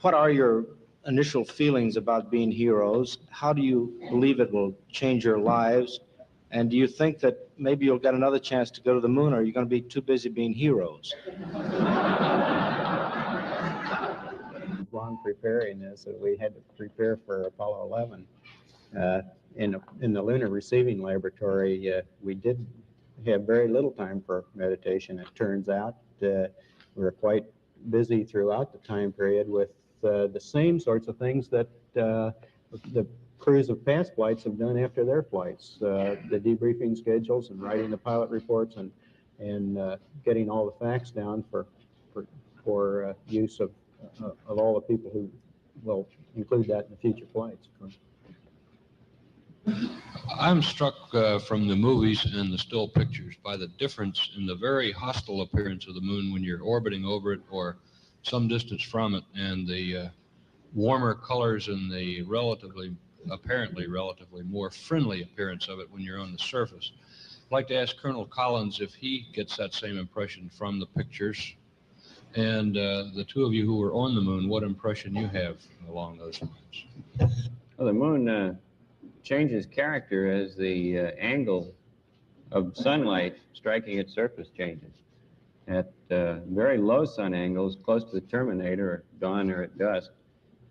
What are your initial feelings about being heroes? How do you believe it will change your lives? And do you think that maybe you'll get another chance to go to the moon, or are you going to be too busy being heroes? Long preparing this, that we had to prepare for Apollo 11. In the lunar receiving laboratory, we did have very little time for meditation, it turns out. We were quite busy throughout the time period with the same sorts of things that the crews of past flights have done after their flights, the debriefing schedules and writing the pilot reports and getting all the facts down for use of all the people who will include that in the future flights. I'm struck from the movies and the still pictures by the difference in the very hostile appearance of the moon when you're orbiting over it or some distance from it, and the warmer colors and the apparently relatively more friendly appearance of it when you're on the surface. I'd like to ask Colonel Collins if he gets that same impression from the pictures, and the two of you who were on the moon, what impression you have along those lines. Well, the moon changes character as the angle of sunlight striking its surface changes. At very low sun angles, close to the terminator, at dawn or at dusk,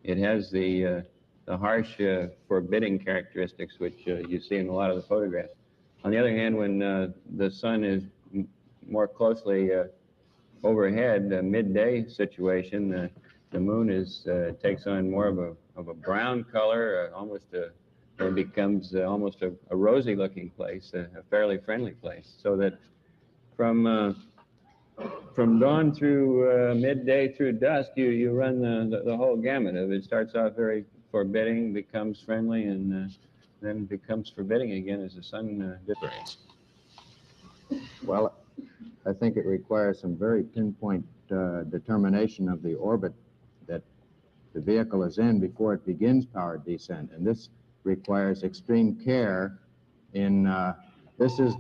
it has the harsh, forbidding characteristics which you see in a lot of the photographs. On the other hand, when the sun is more closely overhead, a midday situation, the moon takes on more of a brown color, it becomes almost a rosy-looking place, a fairly friendly place. So that from dawn through midday through dusk, you run the whole gamut of it. It starts off very forbidding, becomes friendly, and then becomes forbidding again as the sun dissipates. Well, I think it requires some very pinpoint determination of the orbit that the vehicle is in before it begins powered descent, and this requires extreme care in this is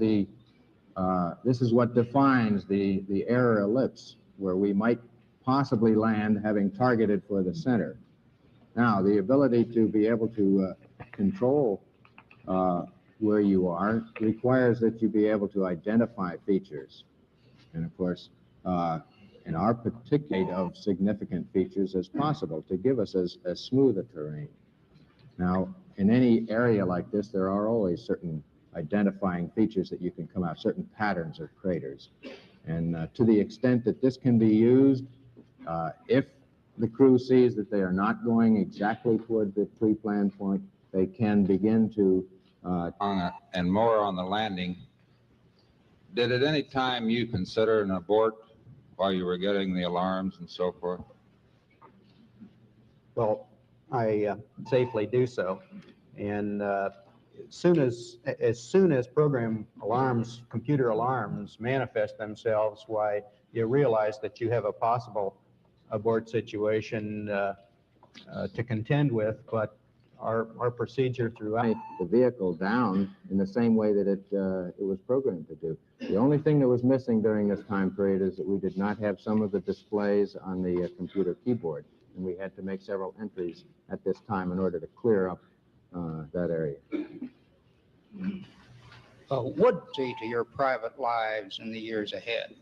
what defines the error ellipse, where we might possibly land having targeted for the center. Now, the ability to be able to control where you are requires that you be able to identify features. And of course, in our particular of significant features as possible to give us as smooth a terrain. Now, in any area like this, there are always certain identifying features that you can come out, certain patterns of craters. And to the extent that this can be used, if the crew sees that they are not going exactly toward the pre-planned point, they can begin to... and more on the landing, did at any time you consider an abort while you were getting the alarms and so forth? Well, I safely do so. And as soon as program alarms, computer alarms manifest themselves, why you realize that you have a possible abort situation to contend with, but our procedure throughout the vehicle down in the same way that it was programmed to do. The only thing that was missing during this time period is that we did not have some of the displays on the computer keyboard, and we had to make several entries at this time in order to clear up that area. Would see to your private lives in the years ahead?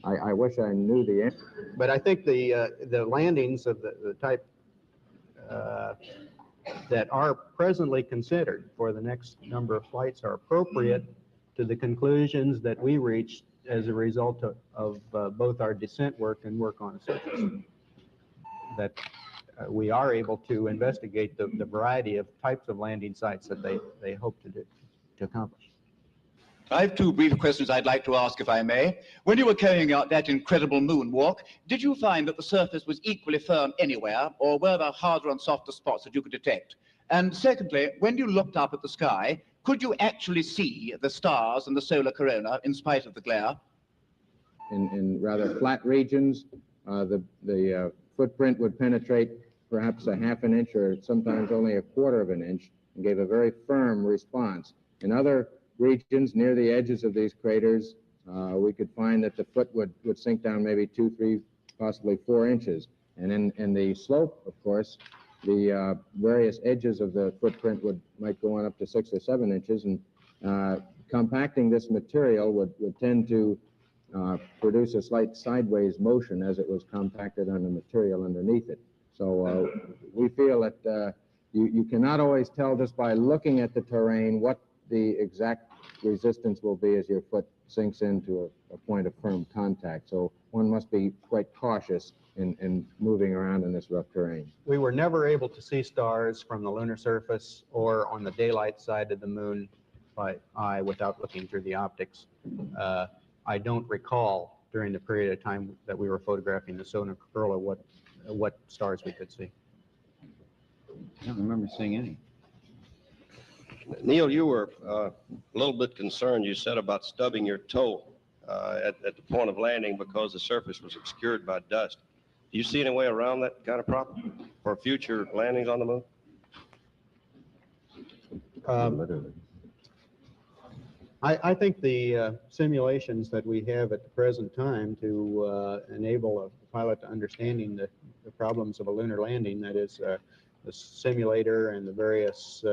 I wish I knew the answer. But I think the landings of the type that are presently considered for the next number of flights are appropriate to the conclusions that we reached as a result of both our descent work and work on the surface. That we are able to investigate the variety of types of landing sites that they hope to accomplish. I have two brief questions I'd like to ask, if I may. When you were carrying out that incredible moonwalk, did you find that the surface was equally firm anywhere, or were there harder and softer spots that you could detect? And secondly, when you looked up at the sky, could you actually see the stars and the solar corona in spite of the glare? In rather flat regions, the footprint would penetrate perhaps a half an inch or sometimes only a quarter of an inch and gave a very firm response. In other regions near the edges of these craters, we could find that the foot would sink down maybe 2, 3, possibly 4 inches. And in the slope, of course, the various edges of the footprint might go on up to 6 or 7 inches, and compacting this material would tend to produce a slight sideways motion as it was compacted on the material underneath it. So we feel that you cannot always tell just by looking at the terrain what the exact resistance will be as your foot sinks into a point of firm contact. So one must be quite cautious in moving around in this rough terrain. We were never able to see stars from the lunar surface or on the daylight side of the moon by eye without looking through the optics. I don't recall during the period of time that we were photographing the solar corona what stars we could see. I don't remember seeing any. Neil, you were a little bit concerned, you said, about stubbing your toe at the point of landing because the surface was obscured by dust. Do you see any way around that kind of problem for future landings on the moon? I think the simulations that we have at the present time to enable a pilot to understanding the problems of a lunar landing, that is the simulator and the various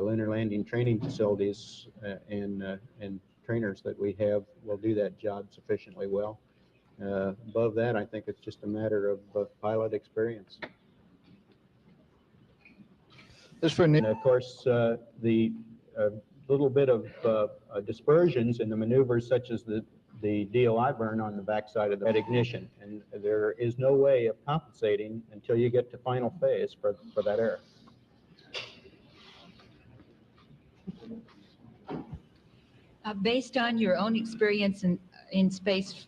lunar landing training facilities and trainers that we have, will do that job sufficiently well. Above that, I think it's just a matter of pilot experience. And of course, the little bit of dispersions in the maneuvers, such as the DOI burn on the backside of the ignition, and there is no way of compensating until you get to final phase for that error. Based on your own experience in space,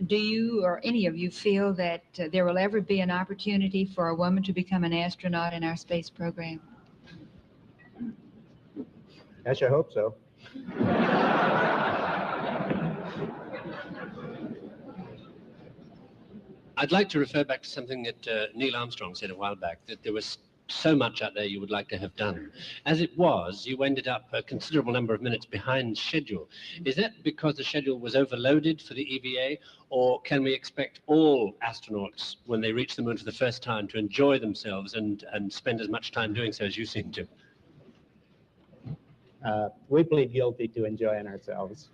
do you or any of you feel that there will ever be an opportunity for a woman to become an astronaut in our space program? Gosh, I hope so. I'd like to refer back to something that Neil Armstrong said a while back, that there was so much out there you would like to have done. As it was, you ended up a considerable number of minutes behind schedule. Is that because the schedule was overloaded for the EVA, or can we expect all astronauts, when they reach the moon for the first time, to enjoy themselves and spend as much time doing so as you seem to? We plead guilty to enjoying ourselves.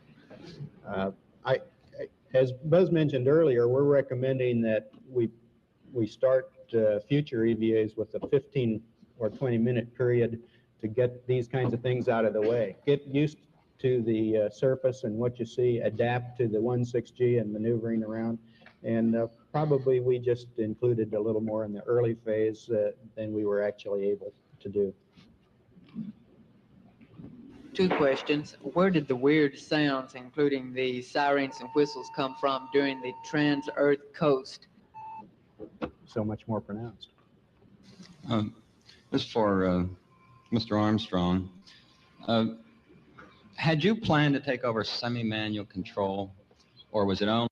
As Buzz mentioned earlier, we're recommending that we start future EVAs with a 15 or 20-minute period to get these kinds of things out of the way. Get used to the surface and what you see, adapt to the 1.6G and maneuvering around, and probably we just included a little more in the early phase than we were actually able to do. Two questions. Where did the weird sounds, including the sirens and whistles, come from during the trans-Earth coast? So much more pronounced. This is for Mr. Armstrong. Had you planned to take over semi-manual control, or was it only?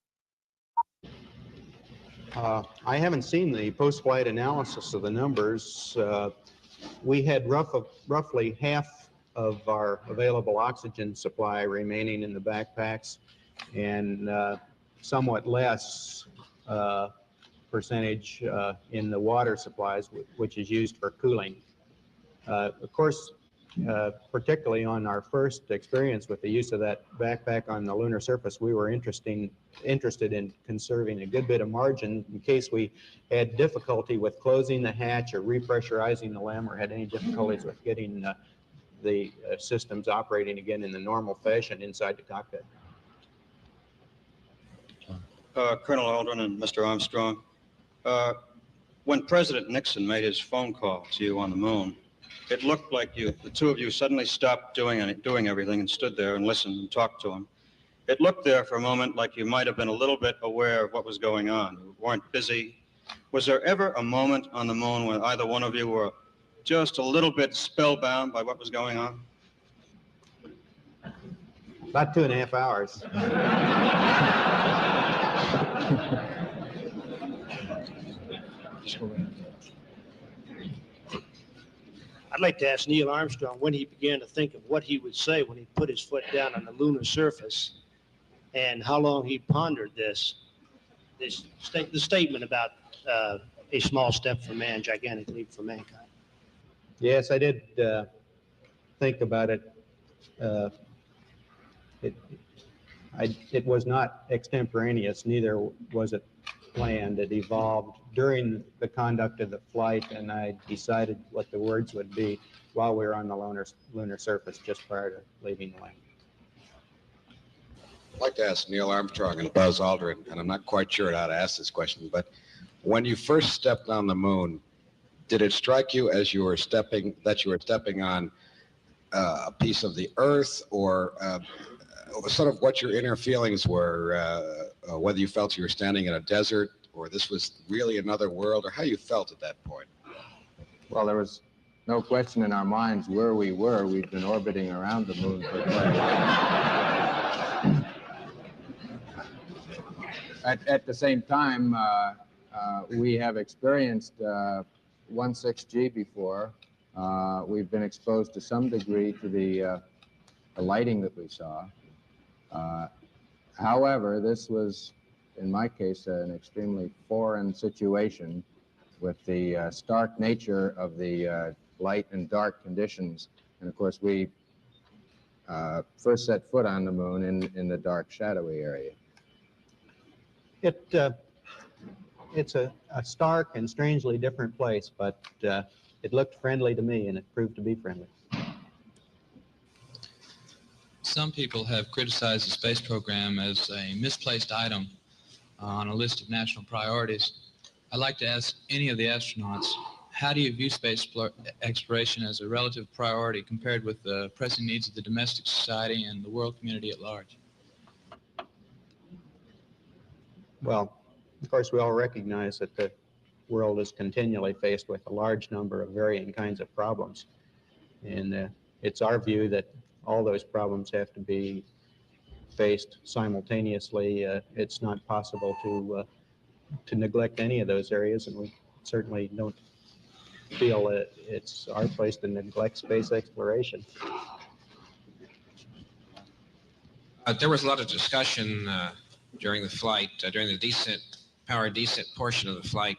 I haven't seen the post-flight analysis of the numbers. We had roughly half of our available oxygen supply remaining in the backpacks, and somewhat less percentage in the water supplies, which is used for cooling. Of course, particularly on our first experience with the use of that backpack on the lunar surface, we were interested in conserving a good bit of margin in case we had difficulty with closing the hatch or repressurizing the LEM, or had any difficulties with getting the systems operating again in the normal fashion inside the cockpit. Colonel Aldrin and Mr. Armstrong, when President Nixon made his phone call to you on the moon, it looked like the two of you suddenly stopped doing everything and stood there and listened and talked to him. It looked there for a moment like you might have been a little bit aware of what was going on. You weren't busy. Was there ever a moment on the moon when either one of you were just a little bit spellbound by what was going on? About 2.5 hours. I'd like to ask Neil Armstrong when he began to think of what he would say when he put his foot down on the lunar surface, and how long he pondered this the statement about a small step for man, gigantic leap for mankind. Yes, I did think about it. It was not extemporaneous, neither was it planned. It evolved during the conduct of the flight, and I decided what the words would be while we were on the lunar surface just prior to leaving the land. I'd like to ask Neil Armstrong and Buzz Aldrin, and I'm not quite sure how to ask this question, but when you first stepped on the moon, did it strike you as you were stepping on a piece of the Earth, or sort of what your inner feelings were, whether you felt you were standing in a desert, or this was really another world, or how you felt at that point? Well, there was no question in our minds where we were. We'd been orbiting around the moon for quite a while. at the same time, we have experienced 16G before. We've been exposed to some degree to the lighting that we saw. However, this was, in my case, an extremely foreign situation with the stark nature of the light and dark conditions. And of course, we first set foot on the moon in the dark, shadowy area. It's a stark and strangely different place, but it looked friendly to me, and it proved to be friendly. Some people have criticized the space program as a misplaced item on a list of national priorities. I'd like to ask any of the astronauts, how do you view space exploration as a relative priority compared with the pressing needs of the domestic society and the world community at large? Well, of course, we all recognize that the world is continually faced with a large number of varying kinds of problems. And it's our view that all those problems have to be faced simultaneously. It's not possible to neglect any of those areas, and we certainly don't feel it's our place to neglect space exploration. There was a lot of discussion during the flight, during the power descent portion of the flight,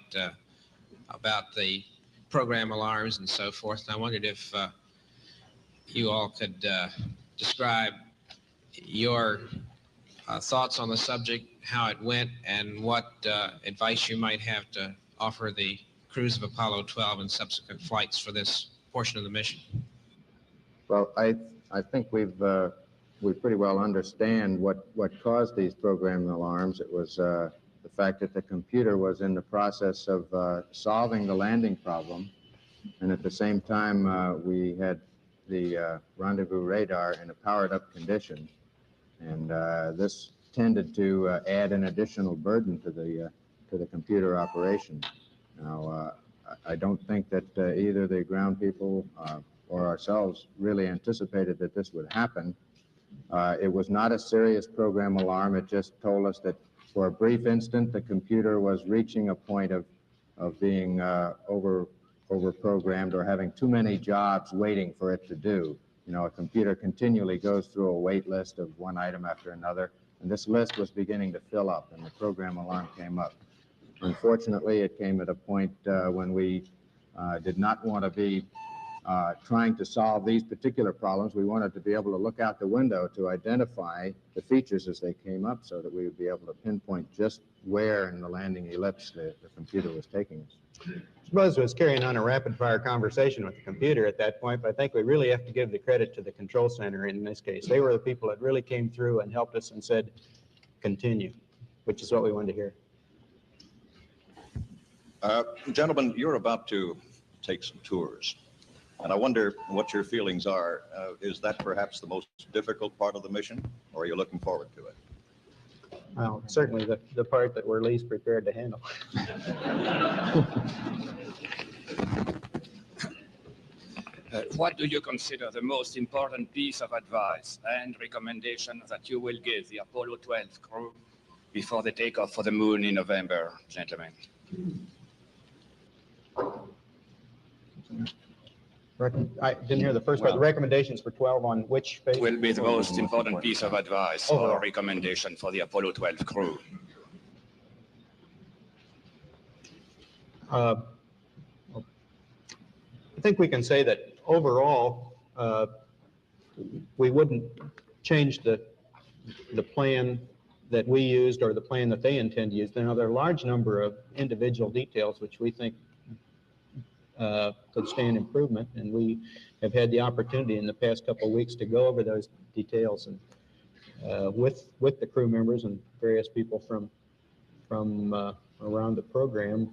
about the program alarms and so forth. And I wondered if you all could describe your thoughts on the subject, how it went, and what advice you might have to offer the crews of Apollo 12 and subsequent flights for this portion of the mission. Well, I think we pretty well understand what caused these program alarms. It was the fact that the computer was in the process of solving the landing problem, and at the same time we had the rendezvous radar in a powered-up condition, and this tended to add an additional burden to the computer operation. Now, I don't think that either the ground people or ourselves really anticipated that this would happen. It was not a serious program alarm. It just told us that for a brief instant, the computer was reaching a point of being over-programmed or having too many jobs waiting for it to do. You know, a computer continually goes through a wait list of one item after another, and this list was beginning to fill up, and the program alarm came up. Unfortunately, it came at a point when we did not want to be trying to solve these particular problems. We wanted to be able to look out the window to identify the features as they came up so that we would be able to pinpoint just where in the landing ellipse the computer was taking us. I suppose it was carrying on a rapid-fire conversation with the computer at that point, but I think we really have to give the credit to the control center in this case. They were the people that really came through and helped us and said, continue, which is what we wanted to hear. Gentlemen, you're about to take some tours, and I wonder what your feelings are. Is that perhaps the most difficult part of the mission, or are you looking forward to it? Well, certainly the part that we're least prepared to handle. What do you consider the most important piece of advice and recommendation that you will give the Apollo 12 crew before the takeoff for the moon in November, gentlemen? I didn't hear the first part. The recommendations for 12 on which phase? Will be the most important piece of advice or recommendation for the Apollo 12 crew. I think we can say that overall, we wouldn't change the plan that we used or the plan that they intend to use. Now, there are a large number of individual details which we think could stand improvement, and we have had the opportunity in the past couple of weeks to go over those details and with the crew members and various people from around the program.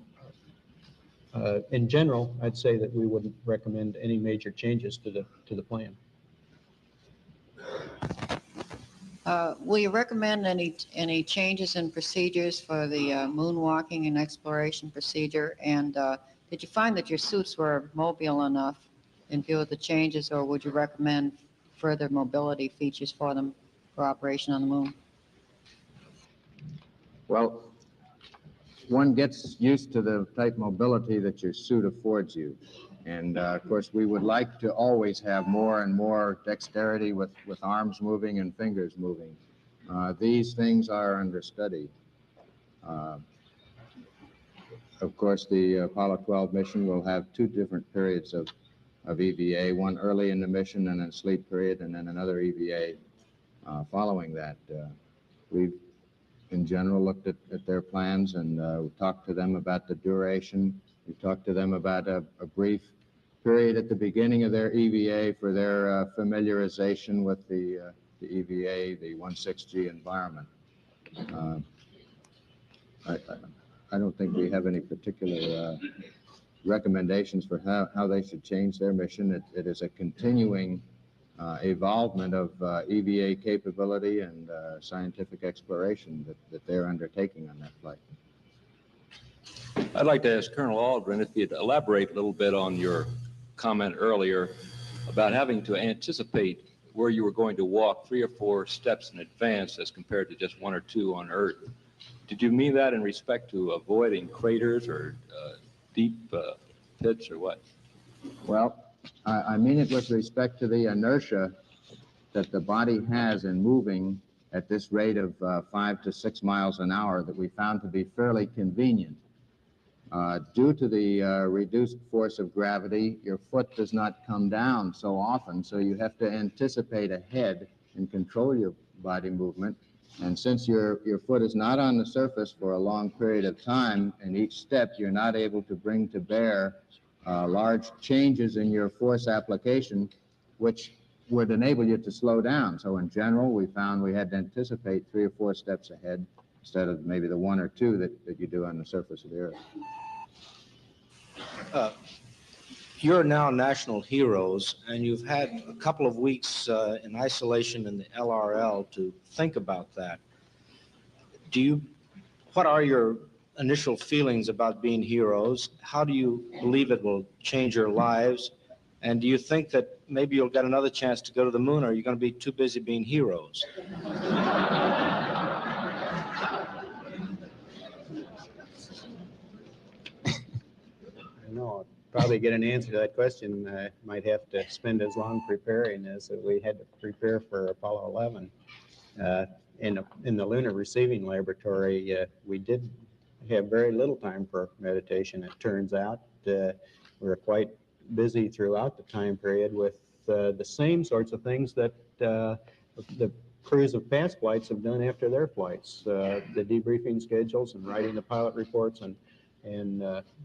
In general, I'd say that we wouldn't recommend any major changes to the plan. Will you recommend any changes in procedures for the moonwalking and exploration procedure? And did you find that your suits were mobile enough in view of the changes, or would you recommend further mobility features for them for operation on the moon? Well, one gets used to the type mobility that your suit affords you. And of course, we would like to always have more and more dexterity with arms moving and fingers moving. These things are under study. Of course, the Apollo 12 mission will have two different periods of EVA, one early in the mission and then sleep period, and then another EVA following that. We've, in general, looked at their plans and talked to them about the duration. We talked to them about a brief period at the beginning of their EVA for their familiarization with the EVA, the 16G environment. I don't think we have any particular recommendations for how they should change their mission. It is a continuing evolvement of EVA capability and scientific exploration that they're undertaking on that flight. I'd like to ask Colonel Aldrin if you'd elaborate a little bit on your comment earlier about having to anticipate where you were going to walk 3 or 4 steps in advance as compared to just 1 or 2 on Earth. Did you mean that in respect to avoiding craters or deep pits or what? Well, I mean it with respect to the inertia that the body has in moving at this rate of 5 to 6 miles an hour that we found to be fairly convenient. Due to the reduced force of gravity, your foot does not come down so often, so you have to anticipate ahead and control your body movement. And since your foot is not on the surface for a long period of time, in each step you're not able to bring to bear large changes in your force application, which would enable you to slow down. So in general, we found we had to anticipate 3 or 4 steps ahead instead of maybe the 1 or 2 that you do on the surface of the Earth. You're now national heroes, and you've had a couple of weeks in isolation in the LRL to think about that. What are your initial feelings about being heroes? How do you believe it will change your lives? And do you think that maybe you'll get another chance to go to the moon, or are you going to be too busy being heroes? No, probably get an answer to that question. Might have to spend as long preparing as we had to prepare for Apollo 11. In the lunar receiving laboratory, we did have very little time for meditation, it turns out. We were quite busy throughout the time period with the same sorts of things that the crews of past flights have done after their flights, the debriefing schedules and writing the pilot reports and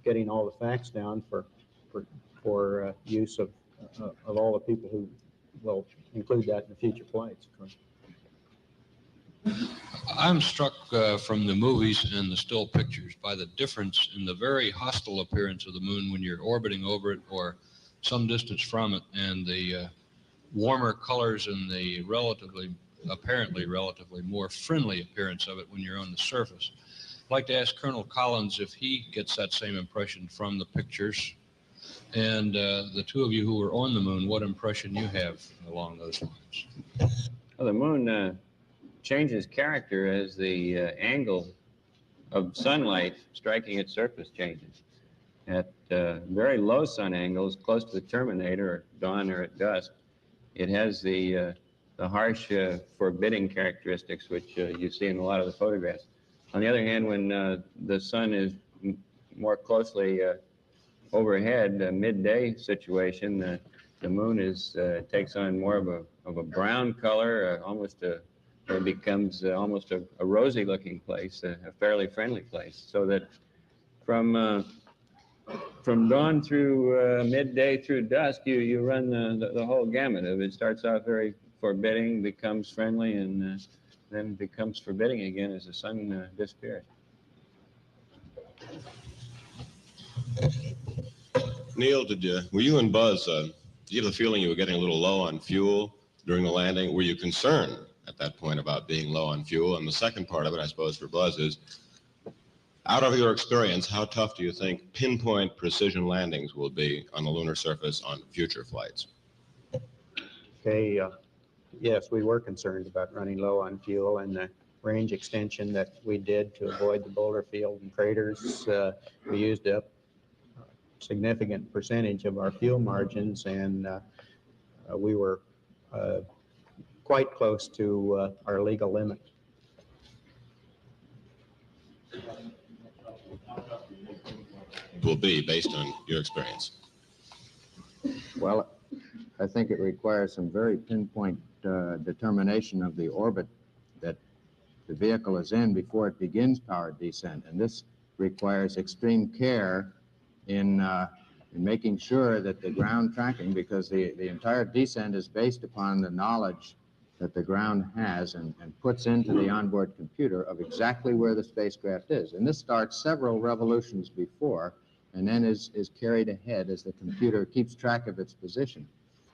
getting all the facts down for use of all the people who will include that in the future flights. I'm struck from the movies and the still pictures by the difference in the very hostile appearance of the moon when you're orbiting over it or some distance from it, and the warmer colors and the apparently relatively more friendly appearance of it when you're on the surface. I'd like to ask Colonel Collins if he gets that same impression from the pictures, and the two of you who were on the moon, what impression you have along those lines. Well, the moon changes character as the angle of sunlight striking its surface changes. At very low sun angles, close to the terminator, at dawn or at dusk, it has the harsh, forbidding characteristics which you see in a lot of the photographs. On the other hand, when the sun is more closely overhead, a midday situation, the moon takes on more of a brown color, it becomes almost a rosy-looking place, a fairly friendly place. So that from dawn through midday through dusk, you run the whole gamut of it. It starts out very forbidding, becomes friendly, and then becomes forbidding again as the sun disappears. Neil, were you and Buzz, did you have the feeling you were getting a little low on fuel during the landing? Were you concerned at that point about being low on fuel? And the second part of it, I suppose, for Buzz is, out of your experience, how tough do you think pinpoint precision landings will be on the lunar surface on future flights? Okay, yes, we were concerned about running low on fuel, and range extension that we did to avoid the boulder field and craters. We used up a significant percentage of our fuel margins, and we were quite close to our legal limit. Will be based on your experience? Well, I think it requires some very pinpoint determination of the orbit that the vehicle is in before it begins powered descent. And this requires extreme care in making sure that the ground tracking, because the entire descent is based upon the knowledge that the ground has and puts into the onboard computer of exactly where the spacecraft is. And this starts several revolutions before and then is carried ahead as the computer keeps track of its position.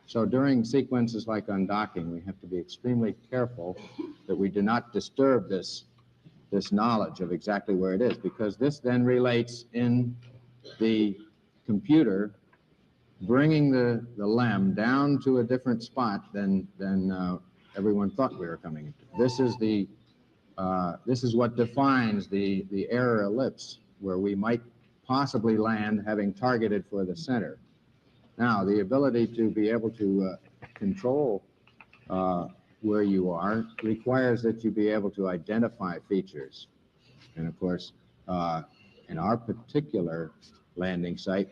So during sequences like undocking, we have to be extremely careful that we do not disturb this knowledge of exactly where it is, because this then relates in the computer bringing the LEM down to a different spot than everyone thought we were coming into. This is what defines the error ellipse, where we might possibly land having targeted for the center. Now, the ability to be able to control where you are requires that you be able to identify features. And of course, in our particular landing site,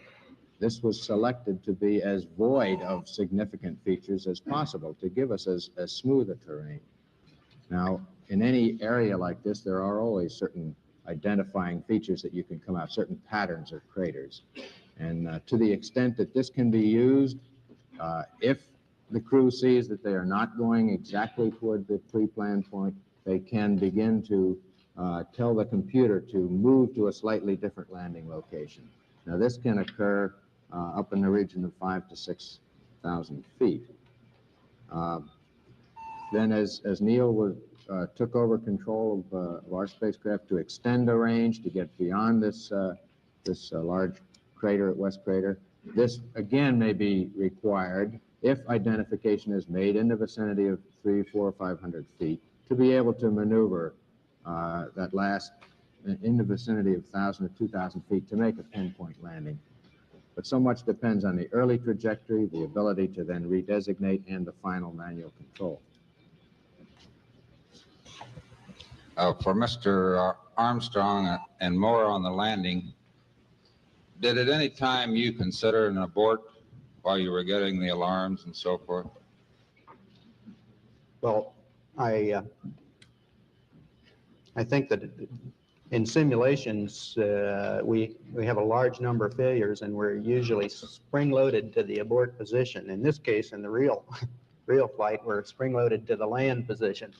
this was selected to be as void of significant features as possible, to give us as smooth a terrain. Now, in any area like this, there are always certain identifying features that you can come out, certain patterns of craters. And to the extent that this can be used, if the crew sees that they are not going exactly toward the pre-planned point, they can begin to tell the computer to move to a slightly different landing location. Now, this can occur up in the region of 5,000 to 6,000 feet. Then as Neil took over control of our spacecraft to extend the range, to get beyond this large crater at West Crater, this again may be required if identification is made in the vicinity of 300, 400, or 500 feet to be able to maneuver that last in the vicinity of 1,000 or 2,000 feet to make a pinpoint landing. But so much depends on the early trajectory, the ability to then redesignate, and the final manual control. For Mr. Armstrong and more on the landing, did at any time you consider an abort while you were getting the alarms and so forth? Well, I think that in simulations, we have a large number of failures, and we're usually spring-loaded to the abort position. In this case, in the real flight, we're spring-loaded to the land position.